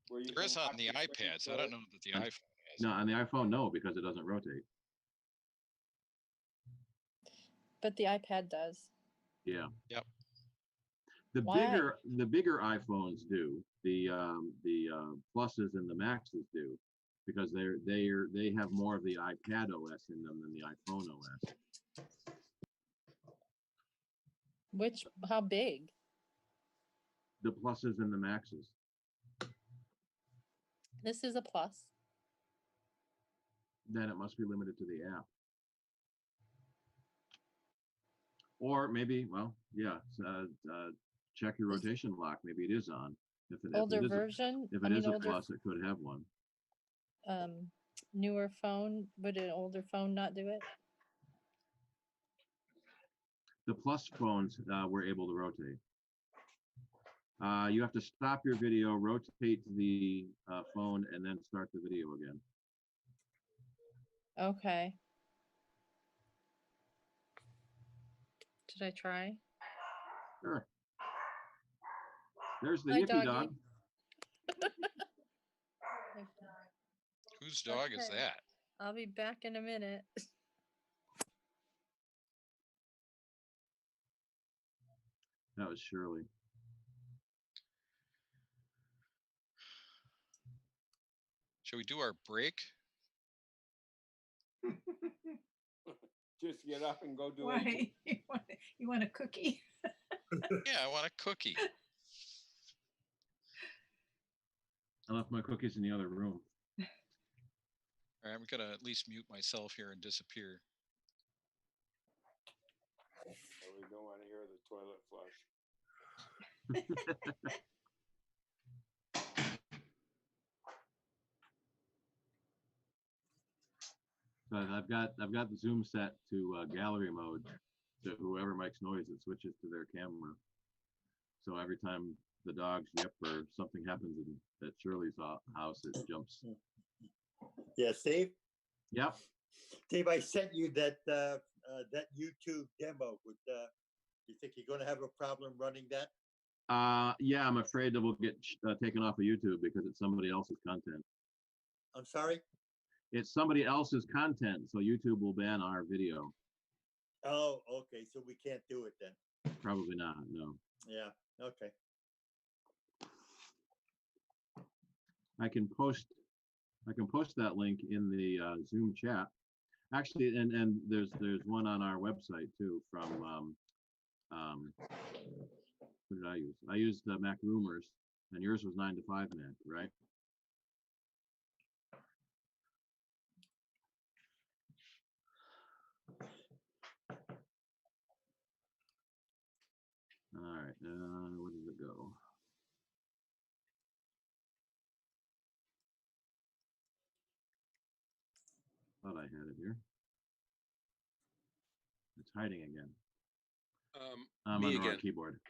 Where you there is on the iPads. I don't know that the iPhone has. No, on the iPhone, no, because it doesn't rotate. But the iPad does. Yeah. Yep. The bigger iPhones do. The pluses and the maxes do, because they have more of the iPad OS in them than the iPhone OS. How big? The pluses and the maxes. This is a plus. Then it must be limited to the app. Or maybe, well, yeah, check your rotation lock. Maybe it is on. If it is a plus, it could have one. newer phone, would an older phone not do it? The Plus phones were able to rotate. You have to stop your video, rotate the phone, and then start the video again. Okay. Did I try? Sure. There's the Hi, yippy doggy. dog. Whose dog is Okay. that? I'll be back in a minute. That was Shirley. Shall we do our break? Just get up and go do it. Why? You want a cookie? Yeah, I want a cookie. I left my cookies in the other room. All right, I'm gonna at least mute myself here and disappear. We don't want to hear the toilet flush. So I've got the Zoom set to gallery mode. So whoever makes noise, it switches to their camera. So every time the dogs yip or something happens at Shirley's house, it jumps. Yeah, Steve? Yep. Steve, I sent you that that YouTube demo. Would you think you're going to have a problem running that? Yeah, I'm afraid that we'll get taken off of YouTube because it's somebody else's content. I'm sorry? It's somebody else's content, so YouTube will ban our video. Oh, okay. So we can't do it then. Probably not, no. Yeah, okay. I can post that link in the Zoom chat. Actually, and there's one on our website too from what did I use? I used Mac Rumors, and yours was 9 to 5 Mac, right? All right, where did it go? Thought I had it here. It's hiding again. I'm Me on our again. keyboard.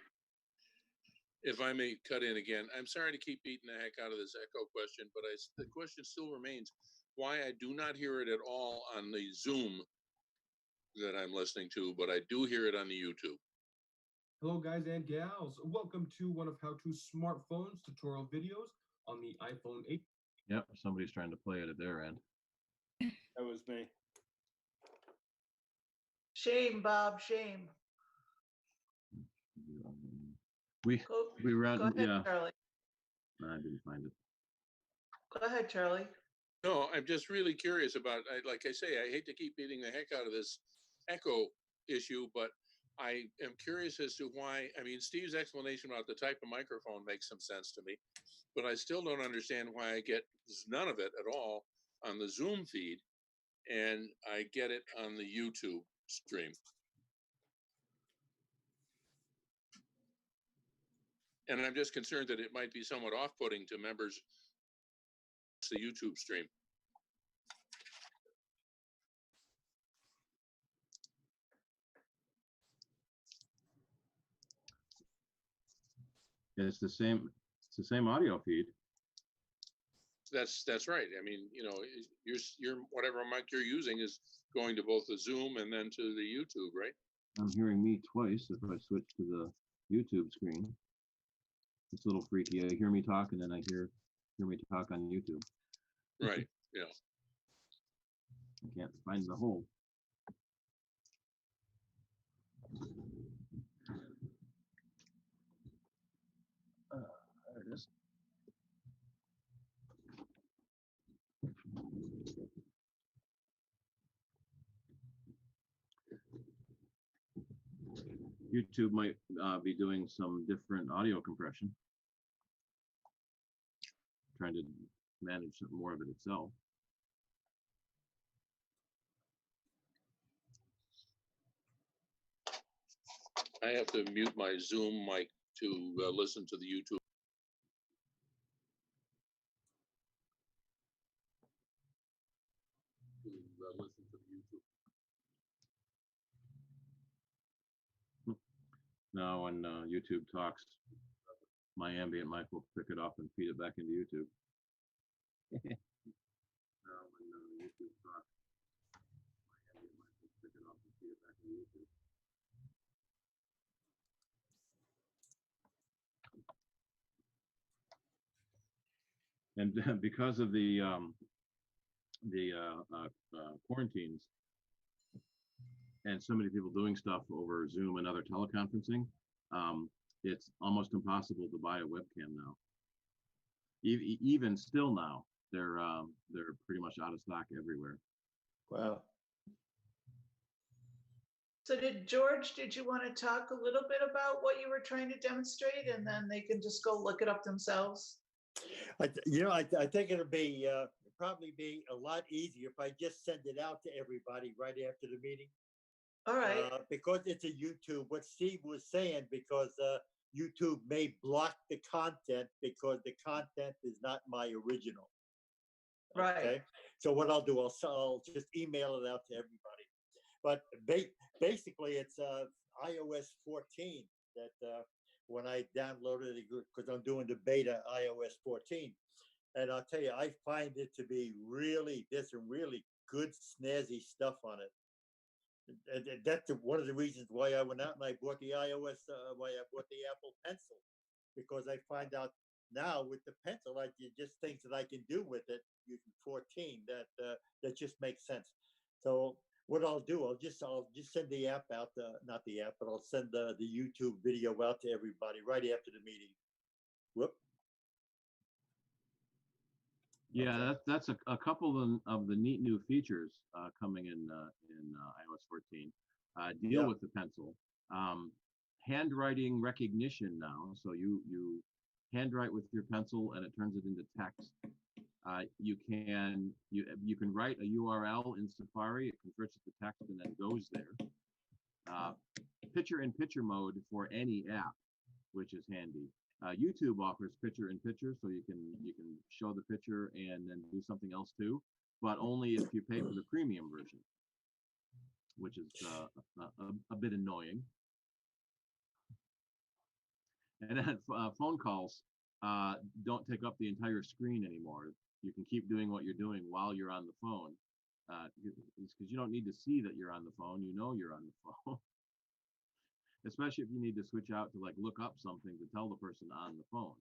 If I may cut in again, I'm sorry to keep beating the heck out of this echo question, but the question still remains why I do not hear it at all on the Zoom that I'm listening to, but I do hear it on the YouTube. Hello guys and gals, welcome to one of How to Smartphones tutorial videos on the iPhone 8. Yep, somebody's trying to play it at their end. That was me. Shame, Bob, shame. We read, Go ahead, yeah. Charlie. I didn't find it. Go ahead, Charlie. No, I'm just really curious about, like I say, I hate to keep beating the heck out of this echo issue, but I am curious as to why. I mean, Steve's explanation about the type of microphone makes some sense to me, but I still don't understand why I get none of it at all on the Zoom feed, and I get it on the YouTube stream. And I'm just concerned that it might be somewhat off-putting to members. It's the YouTube stream. It's the same audio feed. That's right. I mean, you know, your whatever mic you're using is going to both the Zoom and then to the YouTube, right? I'm hearing me twice if I switch to the YouTube screen. It's a little freaky. I hear me talk and then I hear me talk on YouTube. Right. Yeah. I can't find the hole. There it is. YouTube might be doing some different audio compression, trying to manage more of it itself. I have to mute my Zoom mic to listen to the YouTube. Now when YouTube talks, my ambient mic will pick it up and feed it back into YouTube. Now when YouTube talks, my ambient mic will pick it up and feed it back into YouTube. And because of the quarantines and so many people doing stuff over Zoom and other teleconferencing, it's almost impossible to buy a webcam now. Even still now, they're pretty much out of stock everywhere. Wow. So did you want to talk a little bit about what you were trying to demonstrate, and then they can just go look it up themselves? I think it'll be probably be a lot easier if I just send it out to everybody right after the meeting. All right. Because it's a YouTube, what Steve was saying, because YouTube may block the content because the content is not my original. Right. Okay. So what I'll do, I'll just email it out to everybody. But basically, it's iOS 14 that when I downloaded it, because I'm doing the beta iOS 14. And I'll tell you, I find it to be there's some really good snazzy stuff on it. And that's one of the reasons why I went out and I bought the iOS, why I bought the Apple Pencil, because I find out now with the pencil, just things that I can do with it using 14 that just makes sense. So what I'll do, I'll just send the app out, not the app, but I'll send the YouTube video out to everybody right after the meeting. Whoop. Yeah, that's a couple of the neat new features coming in iOS 14. Deal with the pencil. Handwriting recognition now, so you handwrite with your pencil and it turns it into text. You can write a URL in Safari, it converts it to text and then goes there. Picture-in-picture mode for any app, which is handy. YouTube offers picture-in-picture, so you can show the picture and then do something else too, but only if you pay for the premium version, which is a bit annoying. And then phone calls don't take up the entire screen anymore. You can keep doing what you're doing while you're on the phone, because you don't need to see that you're on the phone. You know you're on the phone. Especially if you need to switch out to look up something to tell the person on the phone.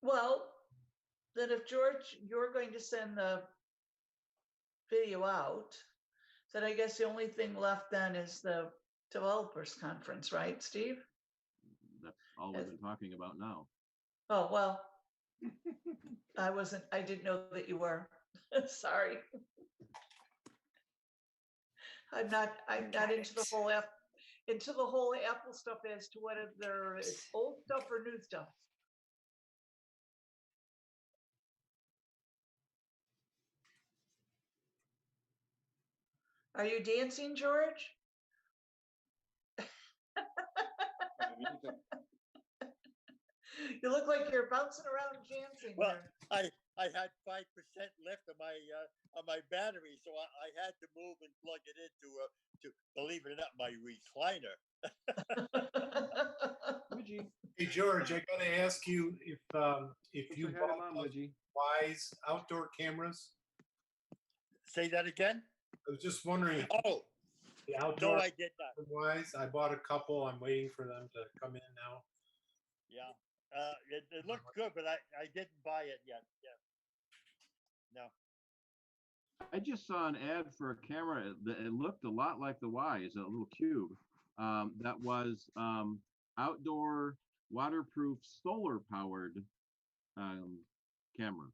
Well, then if George, you're going to send the video out, then I guess the only thing left then is the developers conference, right, Steve? That's all we've been talking about now. Oh, well, I didn't know that you were. Sorry. I'm not into the whole Apple stuff as to whether it's old stuff or new stuff. Are you dancing, George? You look like you're bouncing around dancing. Well, I had 5% left on my battery, so I had to move and plug it into to, believe it or not, my recliner. Hey George, I gotta ask you if you bought those Wise outdoor cameras. Say that again. I was just wondering. Oh, the outdoor. No, I did not. Wise, I bought a couple. I'm waiting for them to come in now. Yeah, it looked good, but I didn't buy it yet. Yeah. No. I just saw an ad for a camera that it looked a lot like the Wise, a little cube. That was outdoor, waterproof, solar powered camera.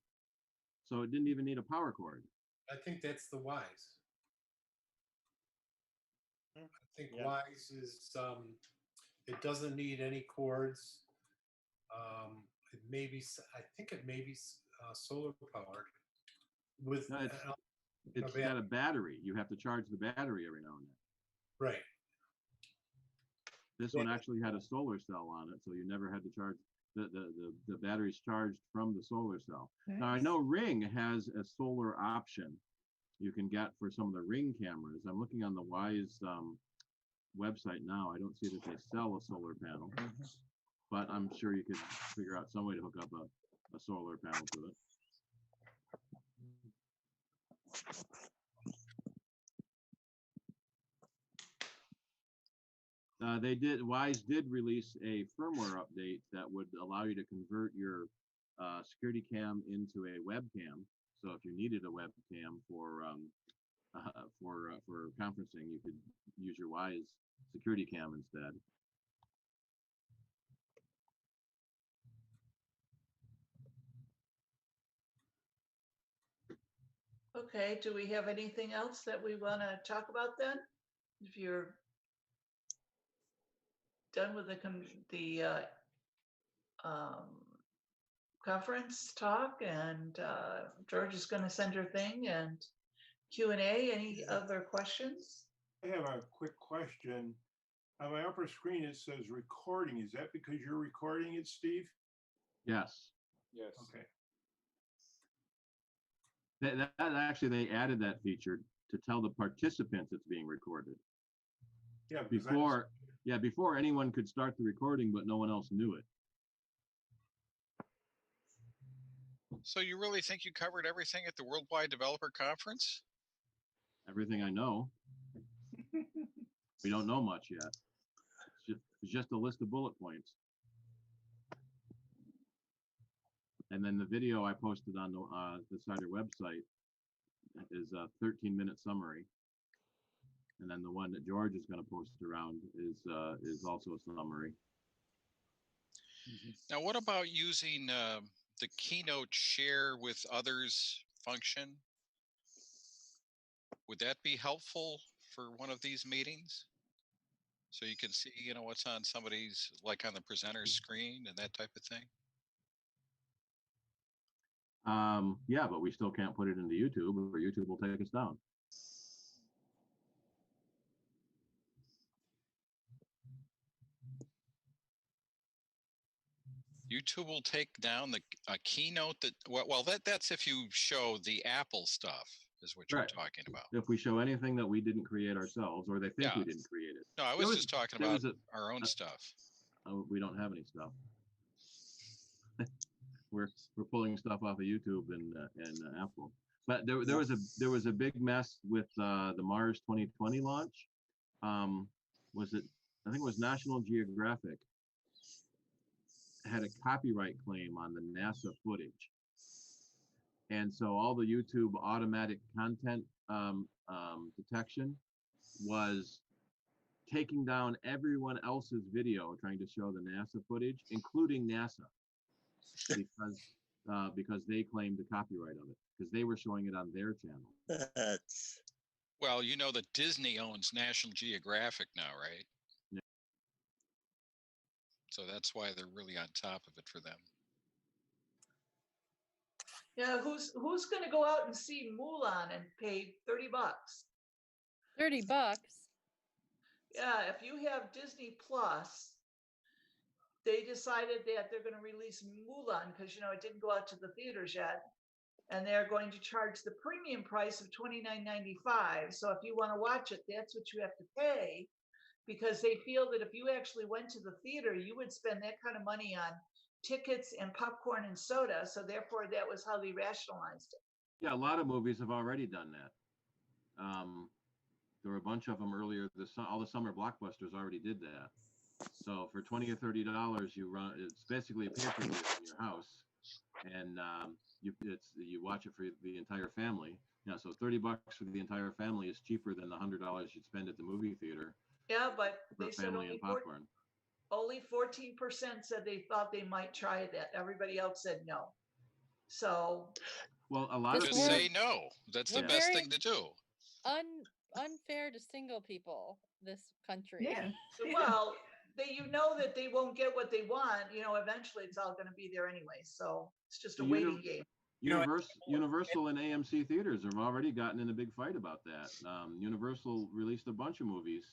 So it didn't even need a power cord. I think that's the Wise. I think Wise is it doesn't need any cords. It may be. I think it may be solar powered. With no, it's got a battery. You have to charge the battery every now and then. Right. This one actually had a solar cell on it, so you never had to charge. The battery's charged from the solar cell. Nice. Now I know Ring has a solar option you can get for some of the Ring cameras. I'm looking on the Wise website now. I don't see that they sell a solar panel, but I'm sure you could figure out some way to hook up a solar panel to it. Wise did release a firmware update that would allow you to convert your security cam into a webcam. So if you needed a webcam for conferencing, you could use your Wise security cam instead. Okay, do we have anything else that we want to talk about then? If you're done with the conference talk, and George is going to send her thing and Q&A. Any other questions? I have a quick question. On my upper screen, it says recording. Is that because you're recording it, Steve? Yes. Yes. Okay. That actually, they added that feature to tell the participants it's being recorded. Yeah. Before anyone could start the recording, but no one else knew it. So you really think you covered everything at the Worldwide Developer Conference? Everything I know. We don't know much yet. It's just a list of bullet points. And then the video I posted on the CIDER website is a 13-minute summary. And then the one that George is going to post around is also a summary. Now, what about using the Keynote share with others function? Would that be helpful for one of these meetings? So you can see, what's on somebody's, like on the presenter's screen and that type of thing? Yeah, but we still can't put it into YouTube, or YouTube will take us down. YouTube will take down a keynote that's if you show the Apple stuff is what you're talking about. If we show anything that we didn't create ourselves, or they think we didn't create it. No, I was just talking about our own stuff. We don't have any stuff. We're pulling stuff off of YouTube and Apple. But there was a big mess with the Mars 2020 launch. Was it? I think it was National Geographic had a copyright claim on the NASA footage, and so all the YouTube automatic content detection was taking down everyone else's video trying to show the NASA footage, including NASA, because they claimed the copyright of it because they were showing it on their channel. Well, you know that Disney owns National Geographic now, right? Yeah. So that's why they're really on top of it for them. Yeah, who's going to go out and see Mulan and pay $30? $30? Yeah, if you have Disney Plus, they decided that they're going to release Mulan because it didn't go out to the theaters yet, and they're going to charge the premium price of $29.95. So if you want to watch it, that's what you have to pay, because they feel that if you actually went to the theater, you would spend that kind of money on tickets and popcorn and soda. So therefore, that was how they rationalized it. Yeah, a lot of movies have already done that. There were a bunch of them earlier. All the summer blockbusters already did that. So for $20 or $30, it's basically a pay-per-view in your house, and you watch it for the entire family. Yeah, so $30 for the entire family is cheaper than the $100 you'd spend at the movie theater. Yeah, but they said only 14% said they thought they might try that. Everybody else said no. So, well, a lot of just say no. That's the best thing to do. Unfair to single people, this country. Yeah. Well, that they won't get what they want. Eventually it's all going to be there anyway. So it's just a waiting game. Universal and AMC theaters have already gotten in a big fight about that. Universal released a bunch of movies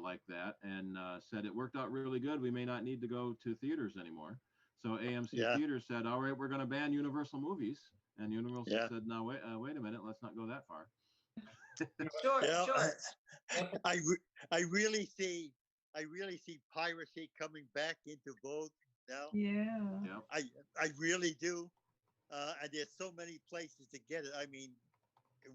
like that and said it worked out really good. We may not need to go to theaters anymore. So AMC theaters said, all right, we're going to ban Universal movies. And Universal said, no, wait a minute, let's not go that far. George. I really see piracy coming back into vogue now. Yeah. Yep. I really do. And there's so many places to get it. I mean,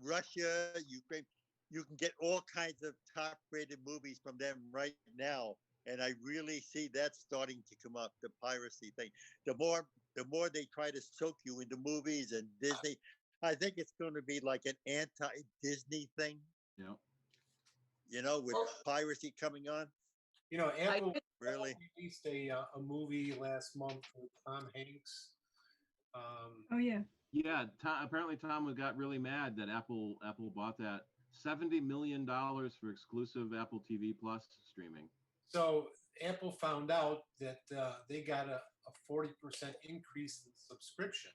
Russia, Ukraine, you can get all kinds of top-rated movies from them right now. And I really see that starting to come up, the piracy thing. The more they try to soak you into movies and Disney, I think it's going to be like an anti-Disney thing. Yep. You know, with piracy coming on. You know, Apple Really? released a movie last month with Tom Hanks. Oh yeah. Yeah. Apparently, Tom got really mad that Apple bought that $70 million for exclusive Apple TV Plus streaming. So Apple found out that they got a 40% increase in subscriptions.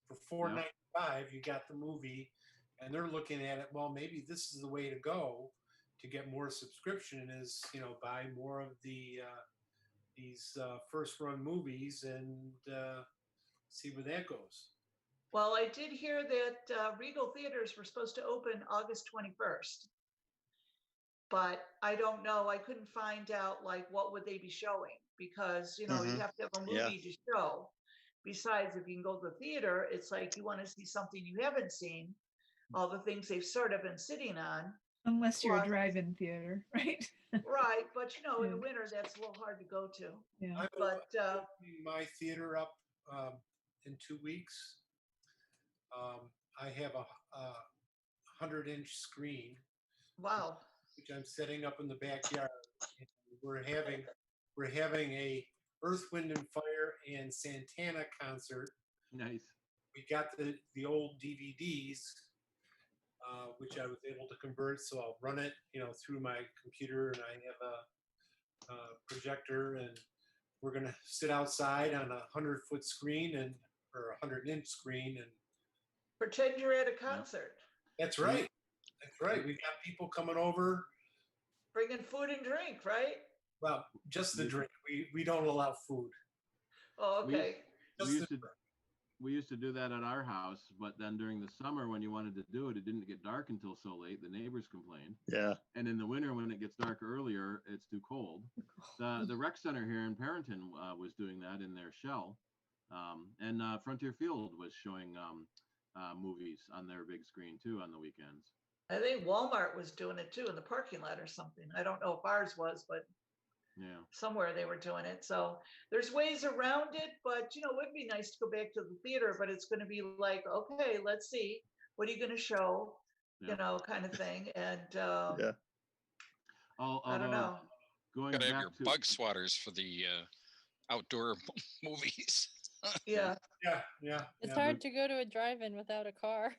For $4.95, you got the movie, and they're looking at it. Well, maybe this is the way to go to get more subscription. Is buy more of these first run movies and see where that goes. Well, I did hear that Regal Theaters were supposed to open August 21st. But I don't know. I couldn't find out like what would they be showing because you have to have a movie to show. Besides, if you can go to the theater, it's like you want to see something you haven't seen. All the things they've sort of been sitting on. Unless you're a drive-in theater, right? Right, but in the winter that's a little hard to go to. Yeah. I'm But opening my theater up in 2 weeks. I have a 100-inch screen. Wow. Which I'm setting up in the backyard. And we're having a Earth, Wind and Fire and Santana concert. Nice. We got the old DVDs, which I was able to convert. So I'll run it, through my computer, and I have a projector, and we're gonna sit outside on a 100-foot screen or a 100-inch screen and pretend you're at a concert. That's right. That's right. We've got people coming over. Bringing food and drink, right? Well, just the drink. We don't allow food. Oh, okay. We used to do that at our house, but then during the summer when you wanted to do it, it didn't get dark until so late. The neighbors complained. Yeah. And in the winter when it gets dark earlier, it's too cold. The rec center here in Parrington was doing that in their shell. And Frontier Field was showing movies on their big screen too on the weekends. I think Walmart was doing it too in the parking lot or something. I don't know if ours was, but somewhere they were doing it. So there's ways around it, but it would be nice to go back to the theater, but it's going to be like, okay, let's see, what are you going to show, kind of thing. And I don't know. Gotta have your bug swatters for the outdoor movies. Yeah. It's hard to go to a drive-in without a car.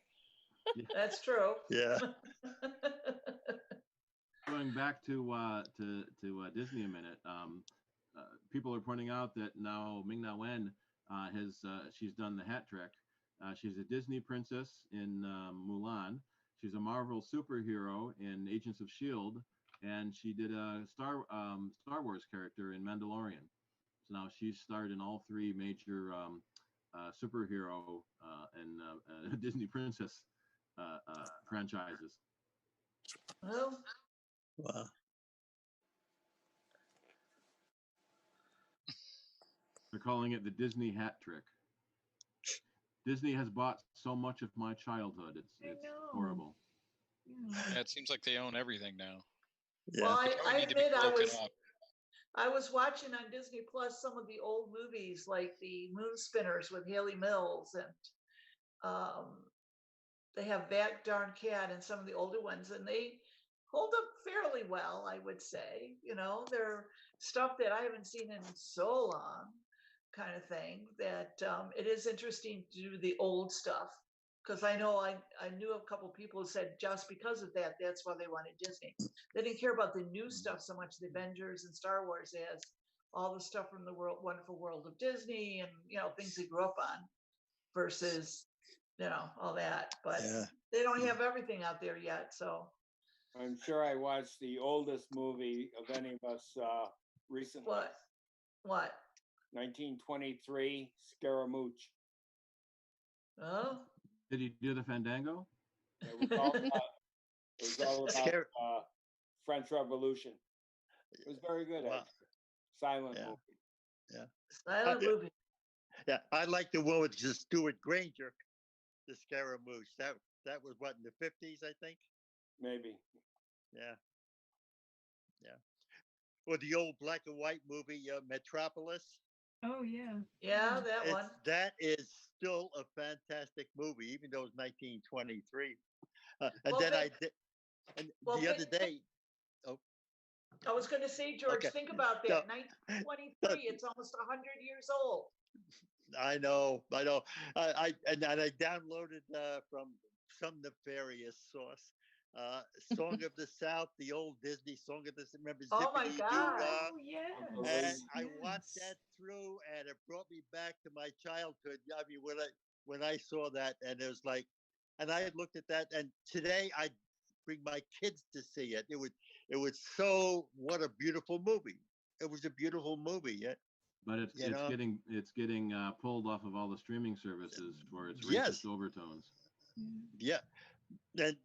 That's true. Yeah. Going back to Disney a minute, people are pointing out that now Ming-Na Wen she's done the hat trick. She's a Disney princess in Mulan. She's a Marvel superhero in Agents of S.H.I.E.L.D. and she did a Star Wars character in Mandalorian. So now she's starred in all three major superhero and Disney princess franchises. Well, wow. They're calling it the Disney hat trick. Disney has bought so much of my childhood. It's horrible. Yeah, it seems like they own everything now. Yeah. Well, I admit I was watching on Disney Plus some of the old movies like the Moon Spinners with Haley Mills, and they have That Darn Cat and some of the older ones, and they hold up fairly well, I would say. They're stuff that I haven't seen in so long, kind of thing, that it is interesting to do the old stuff. Because I know I knew a couple people who said just because of that, that's why they wanted Disney. They didn't care about the new stuff so much, the Avengers and Star Wars, as all the stuff from the wonderful world of Disney and, things they grew up on versus, all that. But they don't have everything out there yet. So I'm sure I watched the oldest movie of any of us recently. What? 1923, Scaramouche. Oh. Did he do the Fandango? It was all about French Revolution. It was very good. Wow. Actually. Silent Yeah. movie. Yeah. Silent Yeah. movie. Yeah, I like the one with just Stuart Granger, the Scaramouche. That was what, in the 50s, I think. Maybe. Yeah, yeah. Or the old black and white movie Metropolis. Oh yeah. Yeah, that one. That is still a fantastic movie, even though it's 1923. And Well, then think- I did, and well, the other think- day. Oh, I was going to say, George, okay. think about So- that. 1923, it's almost 100 years old. I know. And I downloaded from some nefarious source. Song of the South, the old Disney Song of the South. Remember Oh my Zippity God. Doo Oh yes. And I yes. watched that through, and it brought me back to my childhood. I mean, when I saw that, and it was like, and I had looked at that, and today I bring my kids to see it. It was so, what a beautiful movie. It was a beautiful movie. Yeah. But it's You know? getting pulled off of all the streaming services for its Yes. racist overtones. Yeah. And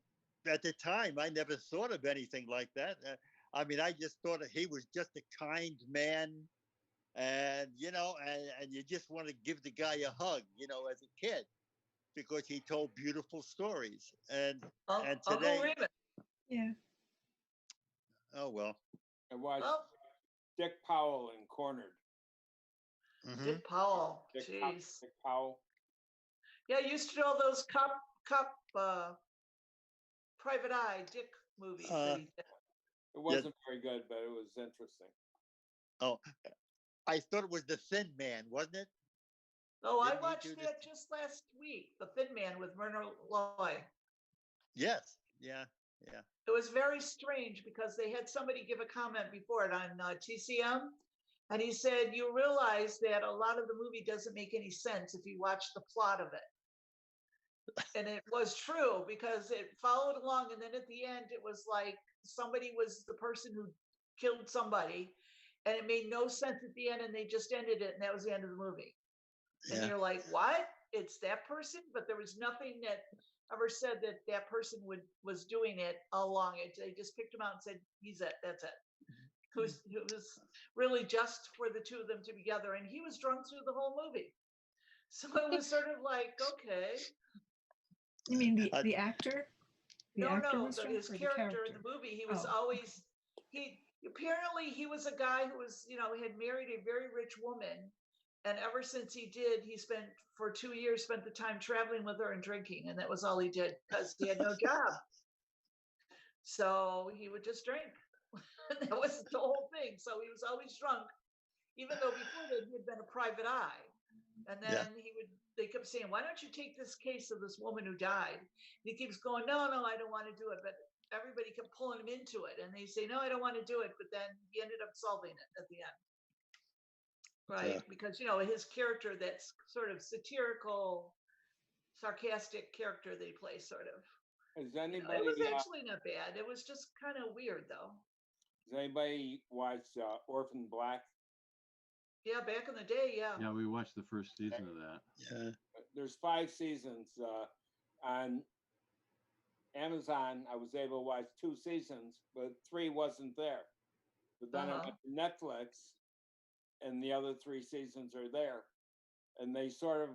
at the time, I never thought of anything like that. I mean, I just thought he was just a kind man, and and you just want to give the guy a hug, as a kid, because he told beautiful stories. And Uncle today, Remus. Yeah. oh well. I watched Well, Dick Powell in Cornered. Mhm. Dick Powell. Dick Jeez. Powell. Yeah, I used to do all those cop Private Eye Dick movies. that he did. It wasn't very good, but it was interesting. Oh, I thought it was The Thin Man, wasn't it? Oh, I Didn't he watched do that just last week. The Thin Man with Myrna Loy. Yes. Yeah. Yeah. It was very strange because they had somebody give a comment before it on TCM, and he said, "You realize that a lot of the movie doesn't make any sense if you watch the plot of it." And it was true because it followed along, and then at the end, it was like somebody was the person who killed somebody, and it made no sense at the end, and they just ended it, and that was the end of the movie. And Yeah. you're like, what? It's that person? But there was nothing that ever said that that person was doing it all along. They just picked him out and said, he's it. That's it. It was really just for the two of them to be together. And he was drunk through the whole movie. So it was sort of like, okay. You mean the actor? The actor No, was drunk, his or the character in the movie, he was Oh. always, apparently he was a guy who was, had married a very rich woman. And ever since he did, he spent for 2 years, spent the time traveling with her and drinking. And that was all he did because he had no job. So he would just drink. That was the whole thing. So he was always drunk, even though before that he had been a private eye. And then they kept saying, why don't you take this case of this woman who died? And he keeps going, no, I don't want to do it. But everybody kept pulling him into it. And they say, no, I don't want to do it. But then he ended up solving it at the end. Right. Because, his character, that's sort of satirical, sarcastic character they play, sort of. Has anybody? It was actually not bad. It was just kind of weird, though. Has anybody watched Orphan Black? Yeah, back in the day, yeah. Yeah, we watched the first season of that. Yeah. There's 5 seasons on Amazon. I was able to watch 2 seasons, but 3 wasn't there. But then I went to Netflix, and the other 3 seasons are there. And they sort of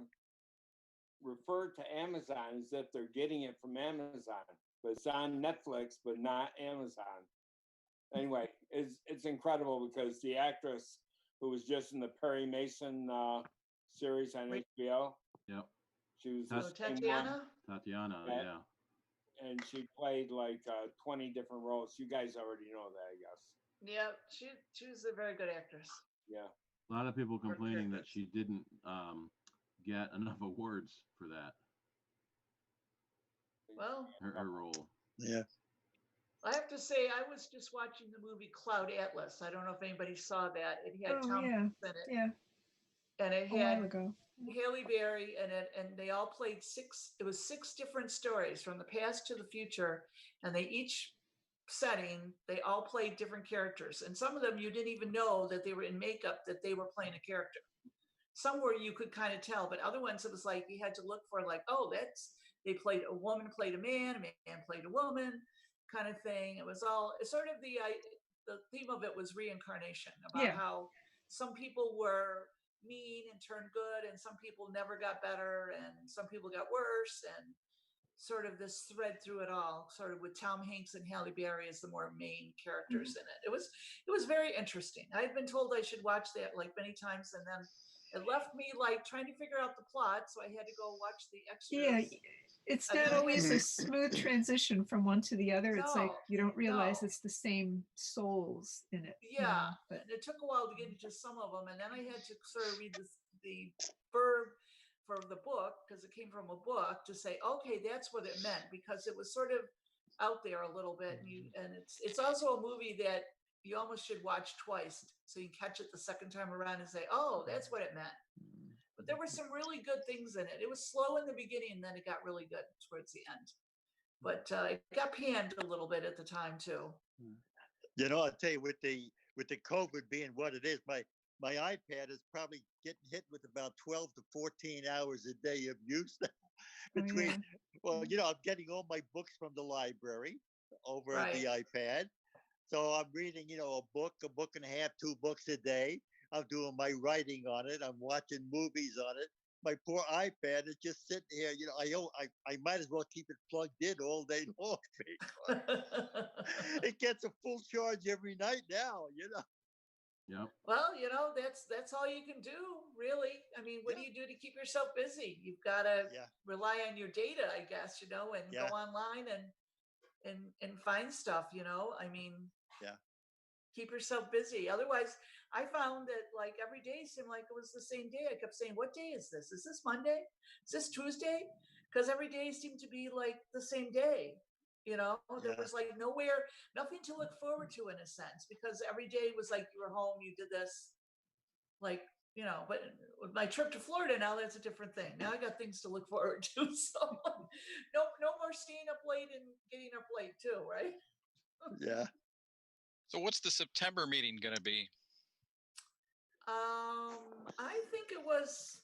refer to Amazon as if they're getting it from Amazon, but it's on Netflix, but not Amazon. Anyway, it's incredible because the actress who was just in the Perry Mason series on HBO, Yep. she was Oh, Tatiana? Tatiana, Yeah. yeah. And she played like 20 different roles. You guys already know that, I guess. Yeah, she was a very good actress. Yeah. A lot of people complaining that she didn't get enough awards for that. Well, Her role. Yeah. I have to say, I was just watching the movie Cloud Atlas. I don't know if anybody saw that. It had Oh, Tom yeah. Hanks in it. Yeah. And it A while had ago. Haley Berry in it, and they all played 6 different stories from the past to the future, and they each setting, they all played different characters, and some of them you didn't even know that they were in makeup, that they were playing a character. Some where you could kind of tell, but other ones it was like you had to look for, like, oh, a woman played a man played a woman, kind of thing. It was all sort of the theme of it was reincarnation, about Yeah. how some people were mean and turned good, and some people never got better, and some people got worse, and sort of this thread through it all, sort of with Tom Hanks and Halle Berry as the more main characters in it. It was very interesting. I'd been told I should watch that like many times, and then it left me like trying to figure out the plot, so I had to go watch the extras. Yeah, it's And not then I always had a smooth transition from one to the other. It's like No, you don't realize no. it's the same souls in it. you know, Yeah, but and it took a while to get into some of them, and then I had to sort of read the verb for the book, because it came from a book, to say, okay, that's what it meant, because it was sort of out there a little bit, and it's also a movie that you almost should watch twice so you catch it the second time around and say, oh, that's what it meant. But there were some really good things in it. It was slow in the beginning, and then it got really good towards the end. But it got panned a little bit at the time too. You know, I'll tell you, with the COVID being what it is, my iPad is probably getting hit with about 12 to 14 hours a day of use between. yeah. Well, you know, I'm getting all my books from the library over the Right. iPad. So I'm reading, you know, a book and a half, 2 books a day. I'm doing my writing on it. I'm watching movies on it. My poor iPad is just sitting here. You know, I might as well keep it plugged in all day long because it gets a full charge every night now. You know. Yep. Well, you know, that's all you can do, really. I mean, what do you do to keep yourself busy? You've got to rely on your data, I guess, you know, and go online and find stuff, you know. I mean, keep yourself busy. Otherwise, I found that like every day seemed like it was the same day. I kept saying, what day is this? Is this Monday? Is this Tuesday? Because every day seemed to be like the same day. You know, there was like nothing to look forward to in a sense, because every day was like you were home, you did this, like, you know, but with my trip to Florida now, that's a different thing. Now I got things to look forward to. So no more staying up late and getting up late too, right? Yeah. So what's the September meeting going to be? I think it was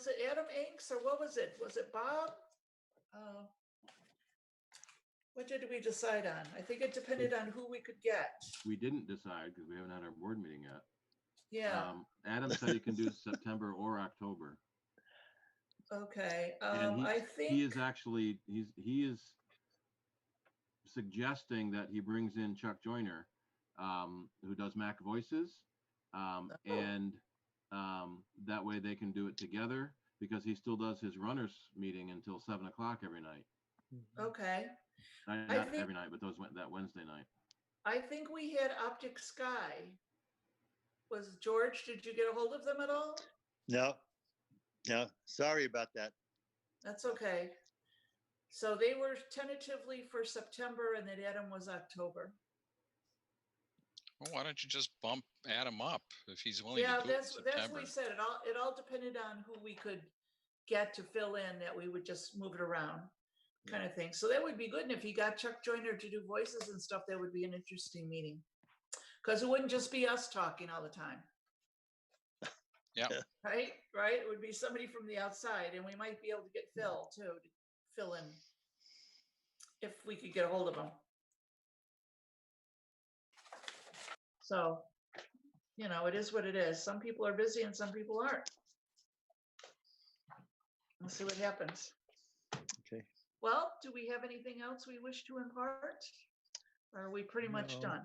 it Adam Inks or what was it? Was it Bob? What did we decide on? I think it depended on who we could get. We didn't decide because we haven't had our board meeting yet. Yeah. Adam said he can do September or October. Okay. And I think he is actually he is suggesting that he brings in Chuck Joyner, who does Mac Voices, and that way they can do it together, because he still does his runners meeting until 7 o'clock every night. Okay. Not every night, but that Wednesday night. I think we had Optic Sky. Was George? Did you get a hold of them at all? No. Sorry about that. That's okay. So they were tentatively for September, and then Adam was October. Well, why don't you just bump Adam up if he's willing to do it in September? That's what we said. It all depended on who we could get to fill in, that we would just move it around, kind of thing. So that would be good. And if you got Chuck Joyner to do voices and stuff, that would be an interesting meeting, because it wouldn't just be us talking all the time. Yeah. Right. It would be somebody from the outside, and we might be able to get Phil too to fill in if we could get a hold of him. So, you know, it is what it is. Some people are busy and some people aren't. We'll see what happens. Okay. Well, do we have anything else we wish to impart? Or are we pretty much done?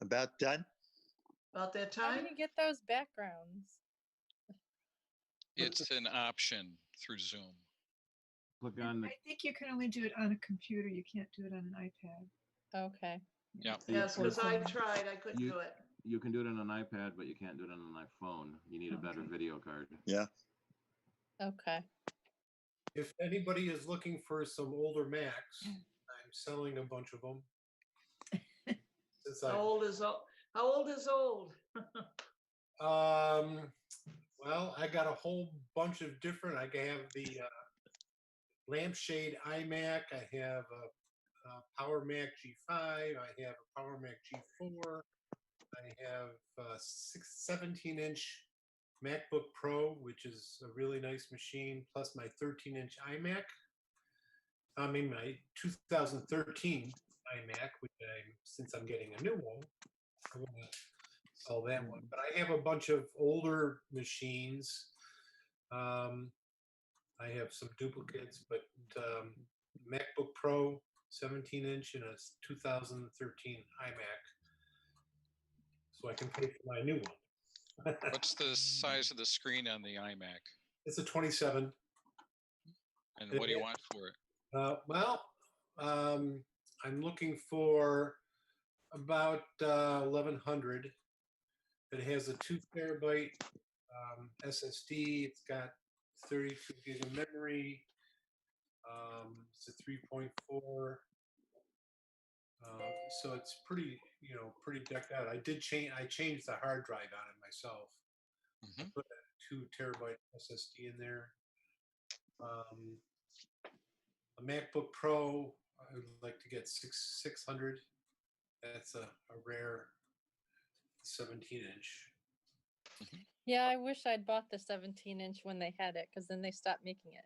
About done? About that How time? do you get those backgrounds? It's an option through Zoom. Click on the. I think you can only do it on a computer. You can't do it on an iPad. Okay. Yeah. Yes, because I tried, I couldn't do it. You can do it on an iPad, but you can't do it on an iPhone. You need a better video card. Yeah. Okay. If anybody is looking for some older Macs, I'm selling a bunch of them. How old is old? Well, I got a whole bunch of different. I have the lampshade iMac. I have a Power Mac G5. I have a Power Mac G4. I have a 17-inch MacBook Pro, which is a really nice machine, plus my 13-inch iMac. I mean, my 2013 iMac, which since I'm getting a new one, I'm gonna sell that one. But I have a bunch of older machines. I have some duplicates, but MacBook Pro 17-inch and a 2013 iMac, so I can pay for my new one. What's the size of the screen on the iMac? It's a 27. And what do you want for it? Well, I'm looking for about 1100. It has a 2 terabyte SSD. It's got 32 gig of memory. It's a 3.4. So it's pretty, pretty decked out. I changed the hard drive on it myself. I put a 2 terabyte SSD in there. A MacBook Pro, I would like to get 600. That's a rare 17-inch. Yeah, I wish I'd bought the 17-inch when they had it, because then they stopped making it.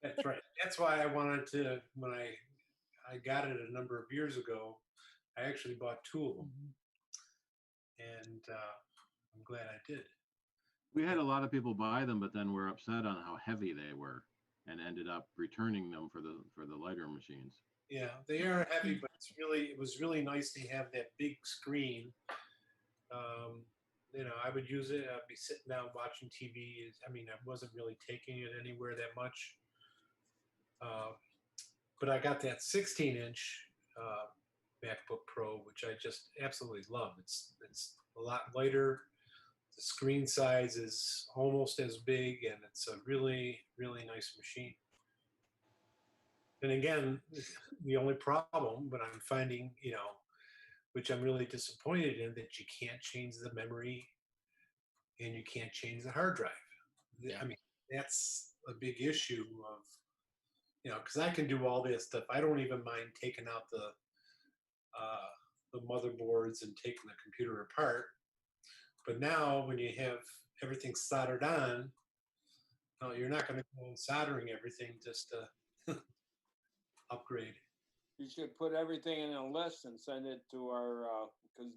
That's right. That's why I wanted to, when I got it a number of years ago, I actually bought 2 of them. And I'm glad I did. We had a lot of people buy them, but then were upset on how heavy they were and ended up returning them for the lighter machines. Yeah, they are heavy, but it was really nice to have that big screen. I would use it. I'd be sitting down watching TV. I mean, I wasn't really taking it anywhere that much. But I got that 16-inch MacBook Pro, which I just absolutely love. It's a lot lighter. The screen size is almost as big, and it's a really, really nice machine. And again, the only problem, but I'm finding, which I'm really disappointed in, that you can't change the memory and you can't change the hard drive. Yeah. I mean, that's a big issue of, because I can do all this stuff. I don't even mind taking out the motherboards and taking the computer apart. But now when you have everything soldered on, you're not going to go and soldering everything just to upgrade. You should put everything in a list and send it to our, because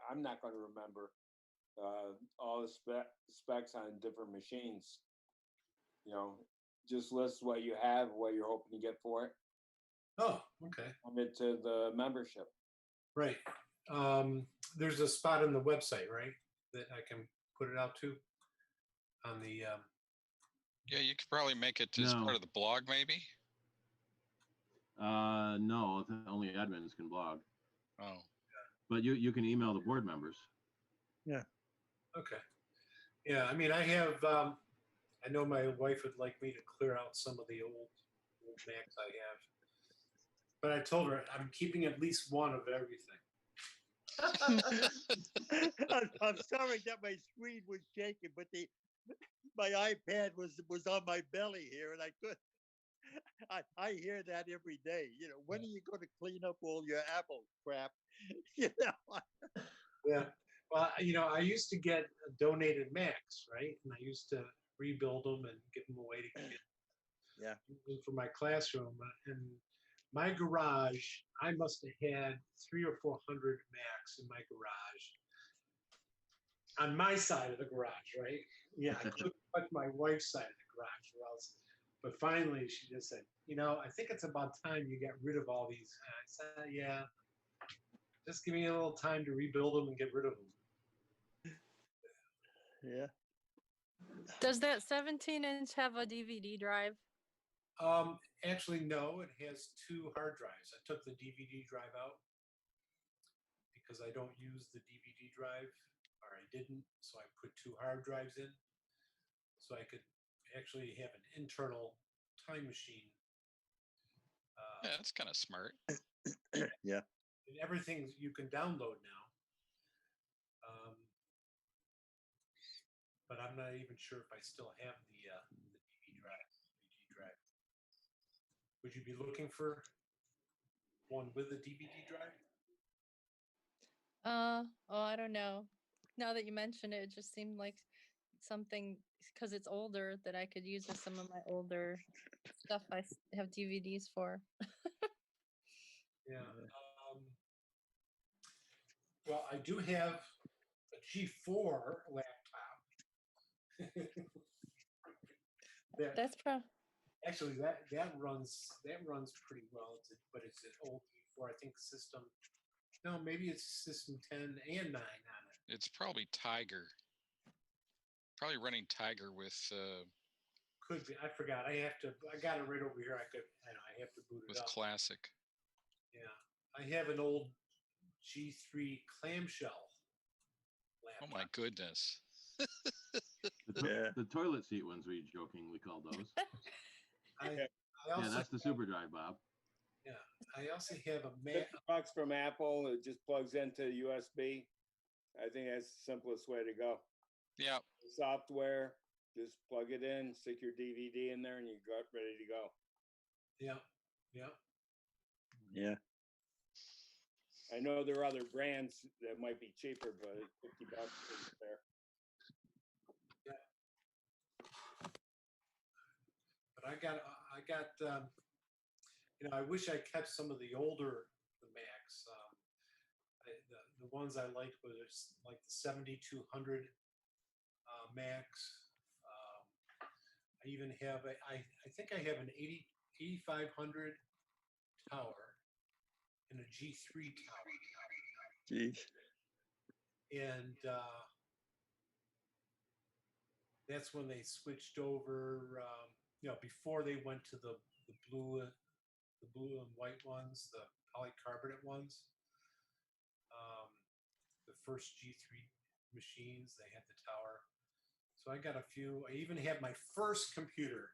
I'm not going to remember all the specs on different machines. Just list what you have, what you're hoping to get for it. Oh, okay. Send it to the membership. Right. There's a spot on the website, right, that I can put it out to on the. Yeah, you could probably make it as part of the blog, maybe. No, only admins can blog. Oh. But you can email the board members. Yeah. Okay. Yeah, I mean, I have. I know my wife would like me to clear out some of the old Macs I have, but I told her I'm keeping at least one of everything. I'm sorry that my screen was shaking, but my iPad was on my belly here, and I could. I hear that every day. When are you going to clean up all your Apple crap? Yeah. Well, I used to get donated Macs, right? And I used to rebuild them and give them away to kids. Yeah. For my classroom. And my garage, I must have had 300 or 400 Macs in my garage. On my side of the garage, right? Yeah, I couldn't touch my wife's side of the garage or else. But finally, she just said, I think it's about time you get rid of all these. And I said, yeah, just give me a little time to rebuild them and get rid of them. Yeah. Does that 17-inch have a DVD drive? Actually, no, it has 2 hard drives. I took the DVD drive out because I don't use the DVD drive, or I didn't, so I put 2 hard drives in, so I could actually have an internal time machine. Yeah, that's kind of smart. Yeah. And everything you can download now. But I'm not even sure if I still have the DVD drive. Would you be looking for one with a DVD drive? I don't know. Now that you mention it, it just seemed like something, because it's older, that I could use with some of my older stuff I have DVDs for. Yeah. Well, I do have a G4 laptop. That's Actually, that runs pretty well. But it's an old G4. I think system. No, maybe it's system 10 and 9 on it. It's probably Tiger. Probably running Tiger with Could be. I forgot. I got it right over here. I have to boot it with up. Classic. Yeah. I have an old G3 clamshell laptop. Oh my goodness. The toilet seat ones we jokingly called those. I also Yeah, that's the super drive, Bob. Yeah. I also have a Mac. $50 from Apple. It just plugs into USB. I think that's the simplest way to go. Yeah. Software, just plug it in, stick your DVD in there, and you got ready to go. Yeah. Yeah. Yeah. I know there are other brands that might be cheaper, but $50 is fair. Yeah. But I got I wish I kept some of the older Macs. The ones I liked was like the 7200 Macs. I even have I think I have an 8500 tower and a G3 tower. Jeez. And that's when they switched over. Before they went to the blue and white ones, the polycarbonate ones. The first G3 machines, they had the tower. So I got a few. I even had my first computer,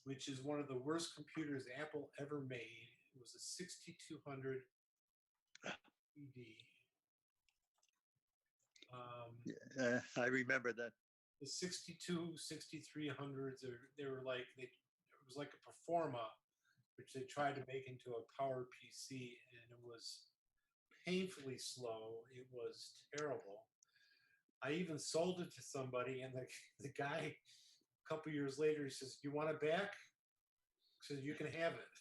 which is one of the worst computers Apple ever made. It was a 6200 ED. I remember that. The 6300s, they were like, it was like a Performa, which they tried to make into a power PC, and it was painfully slow. It was terrible. I even sold it to somebody, and the guy, a couple years later, he says, "You want it back?" He says, "You can have it."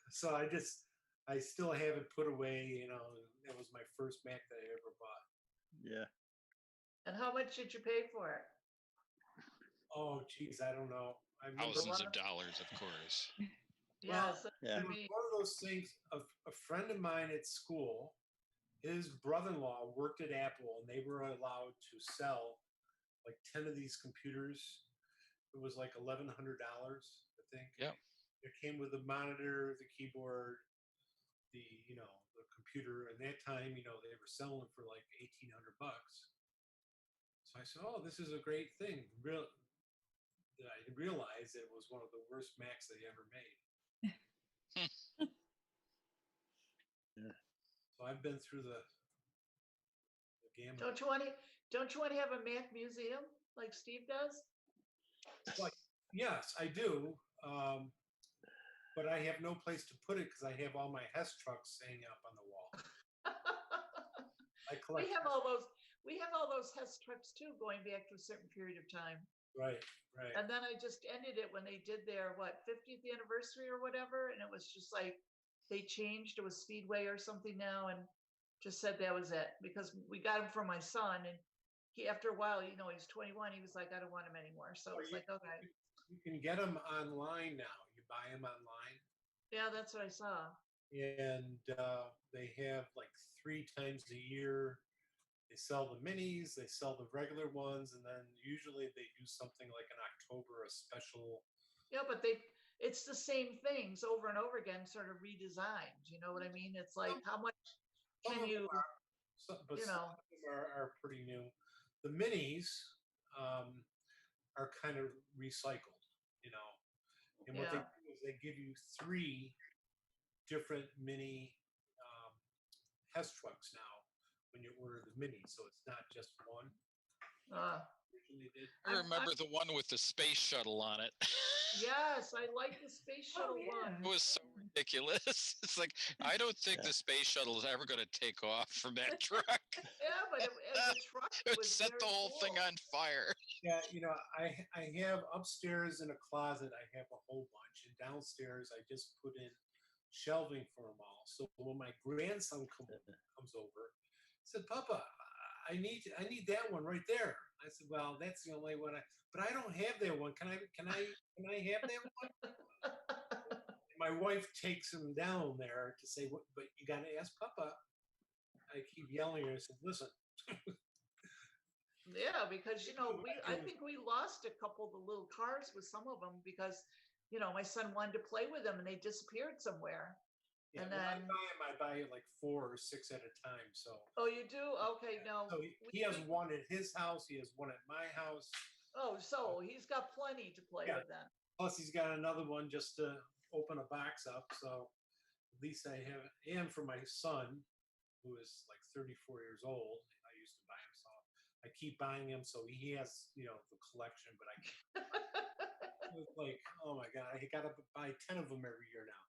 So I still have it put away. That was my first Mac that I ever bought. Yeah. And how much did you pay for it? Oh, geez, I don't know. I remember Thousands of dollars, of course. Well, Yeah. it was one of those things. A friend of mine at school, his brother-in-law worked at Apple, and they were allowed to sell like 10 of these computers. It was like $1,100, I think. Yeah. It came with the monitor, the keyboard, the computer. And that time, they were selling for like $1,800. So I said, "Oh, this is a great thing." I realized it was one of the worst Macs they ever made. Yeah. So I've been through the gamut. Don't you want to have a Mac museum like Steve does? Well, yes, I do. But I have no place to put it because I have all my Hess trucks hanging up on the wall. I collect. We have all those Hess trucks too, going back to a certain period of time. Right. And then I just ended it when they did their 50th anniversary or whatever, and it was just like they changed. It was Speedway or something now, and just said that was it because we got him for my son, and he after a while, he's 21. He was like, "I don't want him anymore." So it's like, okay. You can get them online now. You buy them online. Yeah, that's what I saw. And they have like 3 times a year. They sell the minis, they sell the regular ones, and then usually they do something like in October, a special. Yeah, but it's the same things over and over again, sort of redesigned. You know what I mean? It's like, how much can you, Some of them are pretty new. The minis are kind of recycled, and what they do is they give you 3 different mini Hess trucks now when you order the mini, so it's not just one. Originally did. I remember the one with the space shuttle on it. Yes, I like the space shuttle one. It was so ridiculous. It's like, I don't think the space shuttle is ever going to take off from that truck. Yeah, but the truck It would was set the very whole thing cool. on fire. Yeah, I have upstairs in a closet, I have a whole bunch, and downstairs I just put in shelving for them all. So when my grandson comes over, he said, "Papa, I need that one right there." I said, "Well, that's the only one but I don't have that one. Can I have that one?" My wife takes him down there to say, "What? But you got to ask Papa." I keep yelling at her. I said, "Listen." Yeah, because I think we lost a couple of the little cars with some of them because my son wanted to play with them and they disappeared somewhere. Yeah, And when then I buy like 4 or 6 at a time. So. Oh, you do? Okay, no. So he has one at his house. He has one at my house. Oh, so he's got plenty to play with then. Plus, he's got another one just to open a box up. So at least I have it. And for my son, who is like 34 years old, I used to buy him. So I keep buying him. So he has, the collection. But I it's like, oh my God, I got to buy 10 of them every year now.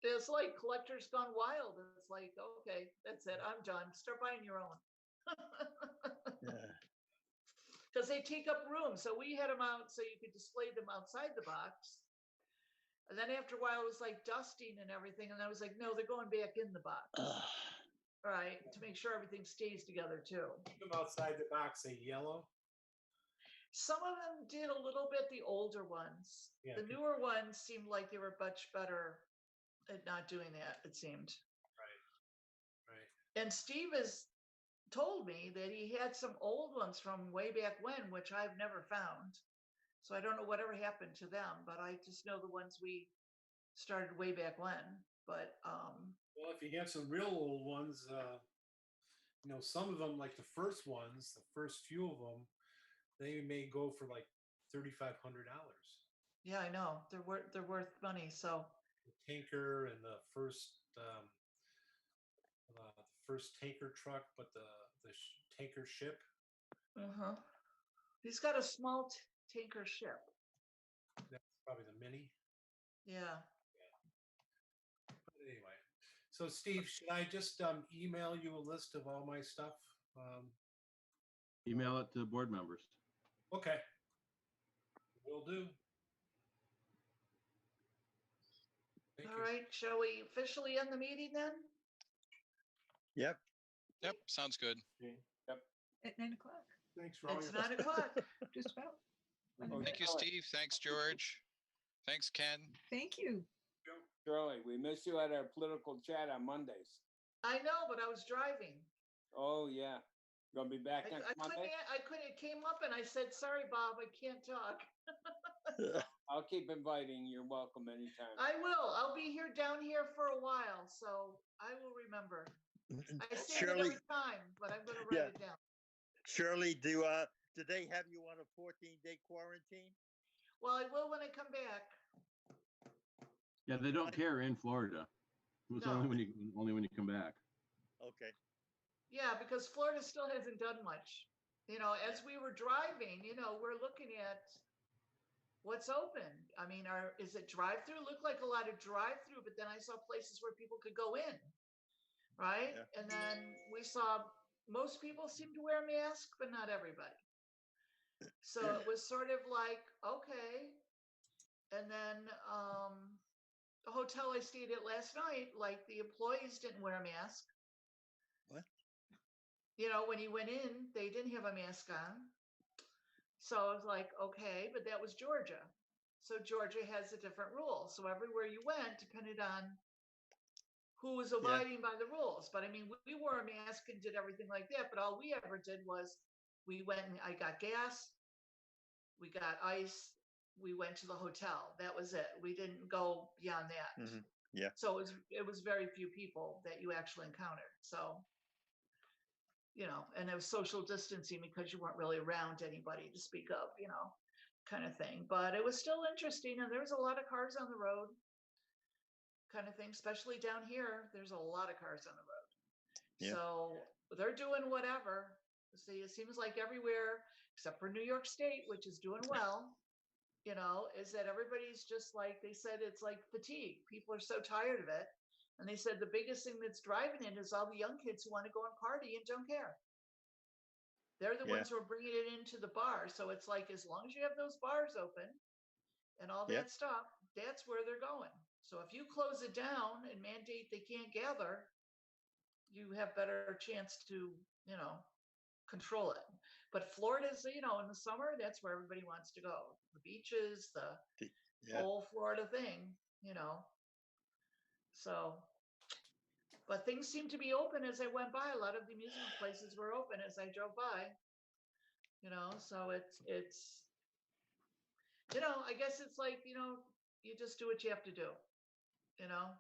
It's like Collectors Gone Wild. It's like, okay, that's it. I'm done. Start buying your own. Yeah. Because they take up room. So we had them out so you could display them outside the box. And then after a while, it was like dusting and everything. And I was like, no, they're going back in the box. Right. To make sure everything stays together too. Keep them outside the box, they yellow. Some of them did a little bit, the older ones. Yeah, the newer ones seemed like they were much better at not doing that, it seemed. Right. And Steve has told me that he had some old ones from way back when, which I've never found. So I don't know whatever happened to them, but I just know the ones we started way back when. But well, if you have some real old ones, some of them, like the first ones, the first few of them, they may go for like $3,500. Yeah, I know they're worth money. So the tanker and the first tanker truck, but the tanker ship. He's got a small tanker ship. That's probably the Mini. Yeah. But anyway, so Steve, should I just email you a list of all my stuff? Email it to board members. Okay. Will do. All right. Shall we officially end the meeting then? Yep. Yep. Sounds good. Yep. At 9 o'clock. Thanks for all It's your 9 o'clock. Just about. Thank you, Steve. Thanks, George. Thanks, Ken. Thank you. Shirley, we miss you at our political chat on Mondays. I know, but I was driving. Oh yeah, gonna be back next Monday. I couldn't. It came up and I said, "Sorry, Bob, I can't talk." I'll keep inviting. You're welcome anytime. I will. I'll be here down here for a while, so I will remember. I say it every time, but I'm going to write it down. Shirley, do they have you on a 14-day quarantine? Well, I will when I come back. Yeah, they don't care in Florida. It's No. only when you come back. Okay. Yeah, because Florida still hasn't done much. As we were driving, we're looking at what's open. I mean, is it drive-through? Looked like a lot of drive-through, but then I saw places where people could go in, right? Yeah. And then we saw most people seem to wear a mask, but not everybody. So it was sort of like, okay. And then the hotel I stayed at last night, like the employees didn't wear a mask. What? When he went in, they didn't have a mask on. So I was like, okay, but that was Georgia. So Georgia has a different rule. So everywhere you went depended on who was abiding by the rules. But I mean, we wore a mask and did everything like that. But all we ever did was we went and I got gas, we got ice, we went to the hotel. That was it. We didn't go beyond that. Mm-hmm. Yeah. So it was very few people that you actually encountered. So, and it was social distancing because you weren't really around anybody to speak of, kind of thing. But it was still interesting. And there was a lot of cars on the road kind of thing, especially down here. There's a lot of cars on the road. Yeah. So they're doing whatever. See, it seems like everywhere except for New York State, which is doing well, you know, is that everybody's just like, they said it's like fatigue. People are so tired of it. And they said the biggest thing that's driving it is all the young kids who want to go and party and don't care. They're the ones who are bringing it into the bar. So it's like, as long as you have those bars open and all that stuff, that's where they're going. So if you close it down and mandate they can't gather, you have better chance to, you know, control it. But Florida's, you know, in the summer, that's where everybody wants to go. The beaches, the whole Florida thing, you know. So, but things seem to be open as I went by. A lot of the amusement places were open as I drove by, you know, so it's, you know, I guess it's like, you know, you just do what you have to do, you know.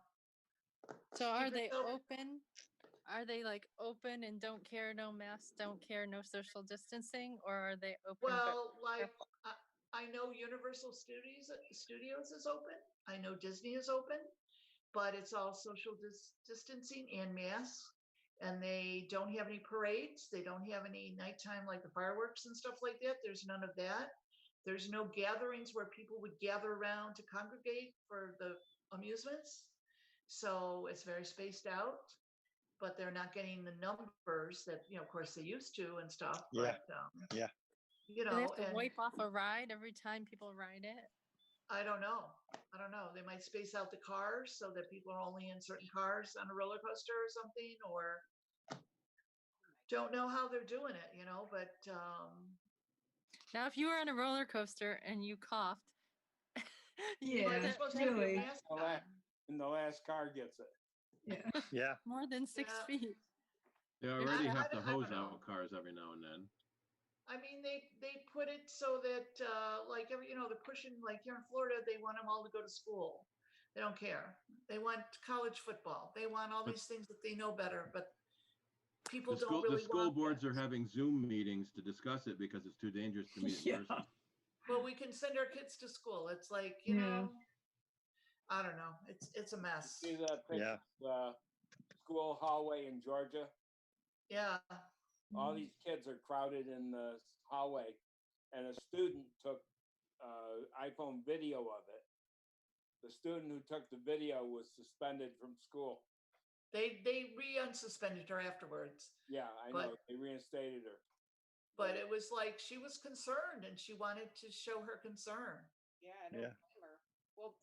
So are they open? Are they like open and don't care, no masks, don't care, no social distancing, or are they open? Well, like I know Universal Studios is open. I know Disney is open, but it's all social distancing and masks. And they don't have any parades. They don't have any nighttime like the fireworks and stuff like that. There's none of that. There's no gatherings where people would gather around to congregate for the amusements. So it's very spaced out, but they're not getting the numbers that, you know, of course they used to and stuff. Yeah. But, Do you they know, have to and wipe off a ride every time people ride it? I don't know. I don't know. They might space out the cars so that people are only in certain cars on a roller coaster or something, or don't know how they're doing it, you know, but Now, if you were on a roller coaster and you coughed, well, you're supposed to have your mask The on. and the last car gets it. Yeah. more than 6 feet. They already have to I hose don't know. out cars every now and then. I mean, they put it so that like every, you know, they're pushing, like here in Florida, they want them all to go to school. They don't care. They want college football. They want all these things that they know better, but people don't really The school want boards that. are having Zoom meetings to discuss it because it's too dangerous to meet in person. Well, we can send our kids to school. It's like, you know, I don't know. It's a mess. See that picture, the school hallway in Georgia? Yeah. All these kids are crowded in the hallway, and a student took iPhone video of it. The student who took the video was suspended from school. They unsuspended her afterwards. Yeah, I know. They reinstated her. But it was like she was concerned and she wanted to show her concern. Yeah, I don't blame her. Well,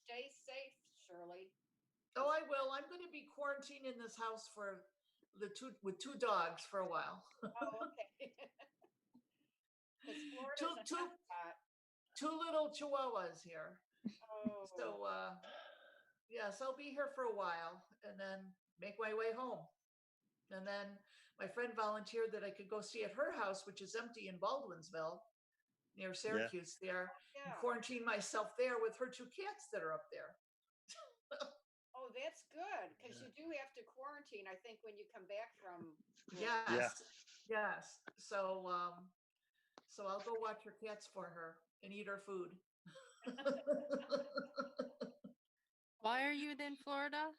stay safe, Shirley. Oh, I will. I'm going to be quarantined in this house for with two dogs for a while. Oh, okay. Two little chihuahuas here. Oh. So yes, I'll be here for a while and then make my way home. And then my friend volunteered that I could go stay at her house, which is empty in Baldwinsville, near Syracuse there, and quarantine myself there with her two cats that are up there. Oh, that's good, because you do have to quarantine, I think, when you come back from. Yes. So so I'll go watch her cats for her and eat her food. Why are you in Florida?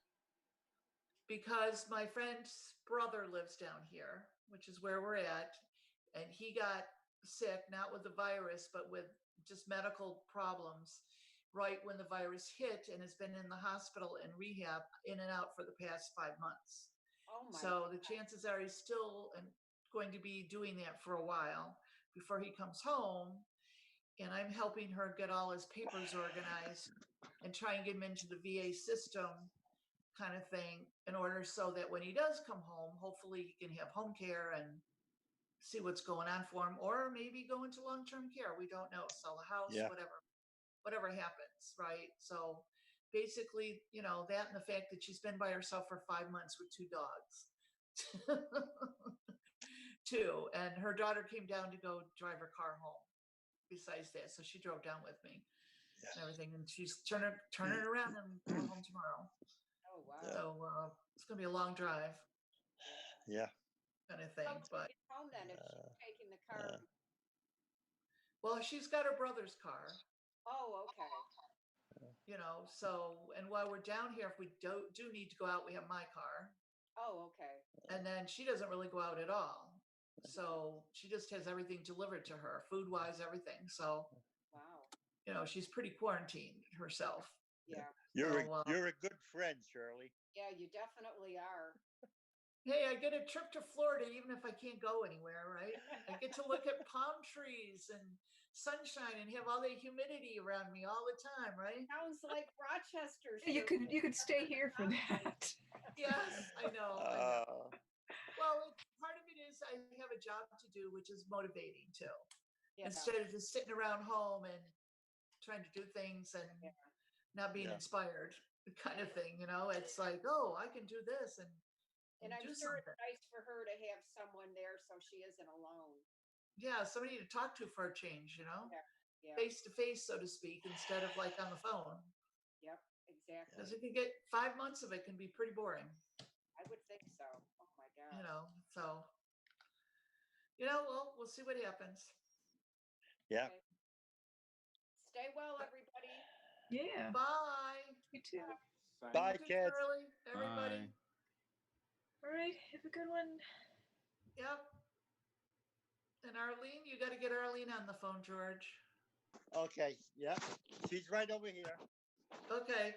Because my friend's brother lives down here, which is where we're at, and he got sick, not with the virus, but with just medical problems right when the virus hit, and has been in the hospital and rehab in and out for the past 5 months. Oh my So God. the chances are he's still going to be doing that for a while before he comes home. And I'm helping her get all his papers organized and try and get him into the VA system kind of thing, in order so that when he does come home, hopefully he can have home care and see what's going on for him, or maybe go into long-term care. We don't know, sell a house, whatever happens, right? So basically, you know, that and the fact that she's been by herself for 5 months with two dogs. And her daughter came down to go drive her car home besides that, so she drove down with me and everything, and she's turning around and going home tomorrow. Oh wow. So it's gonna be a long drive. Yeah. Kind of thing. How to But get home then if she's taking the car? well, she's got her brother's car. Oh, okay. You know, so, and while we're down here, if we do need to go out, we have my car. Oh, okay. And then she doesn't really go out at all. So she just has everything delivered to her, food wise, everything. So, Wow. you know, she's pretty quarantined herself. Yeah. You're a good friend, Shirley. Yeah, you definitely are. Hey, I get a trip to Florida even if I can't go anywhere, right? I get to look at palm trees and sunshine and have all the humidity around me all the time, right? Sounds like Rochester. You could stay here for that. Yes, I know. I know. Well, part of it is I have a job to do, which is motivating too. Yeah. Instead of just sitting around home and trying to do things and not being inspired, kind of thing, you know. It's like, oh, I can do this and I'm do sure something. it's nice for her to have someone there so she isn't alone. Yeah, somebody to talk to for a change, you know, Yeah. face to face, so to speak, instead of like on the phone. Yep, exactly. Because if you get 5 months of it, can be pretty boring, I would think so. Oh my God. you know. So, you know, we'll see what happens. Yeah. Okay. Stay well, everybody. Yeah. Bye. You too. Bye, You too, kids. Charlie, everybody. Bye. All right. Have a good one. Yep. And Arlene, you got to get Arlene on the phone, George. Okay. Yeah. She's right over here. Okay.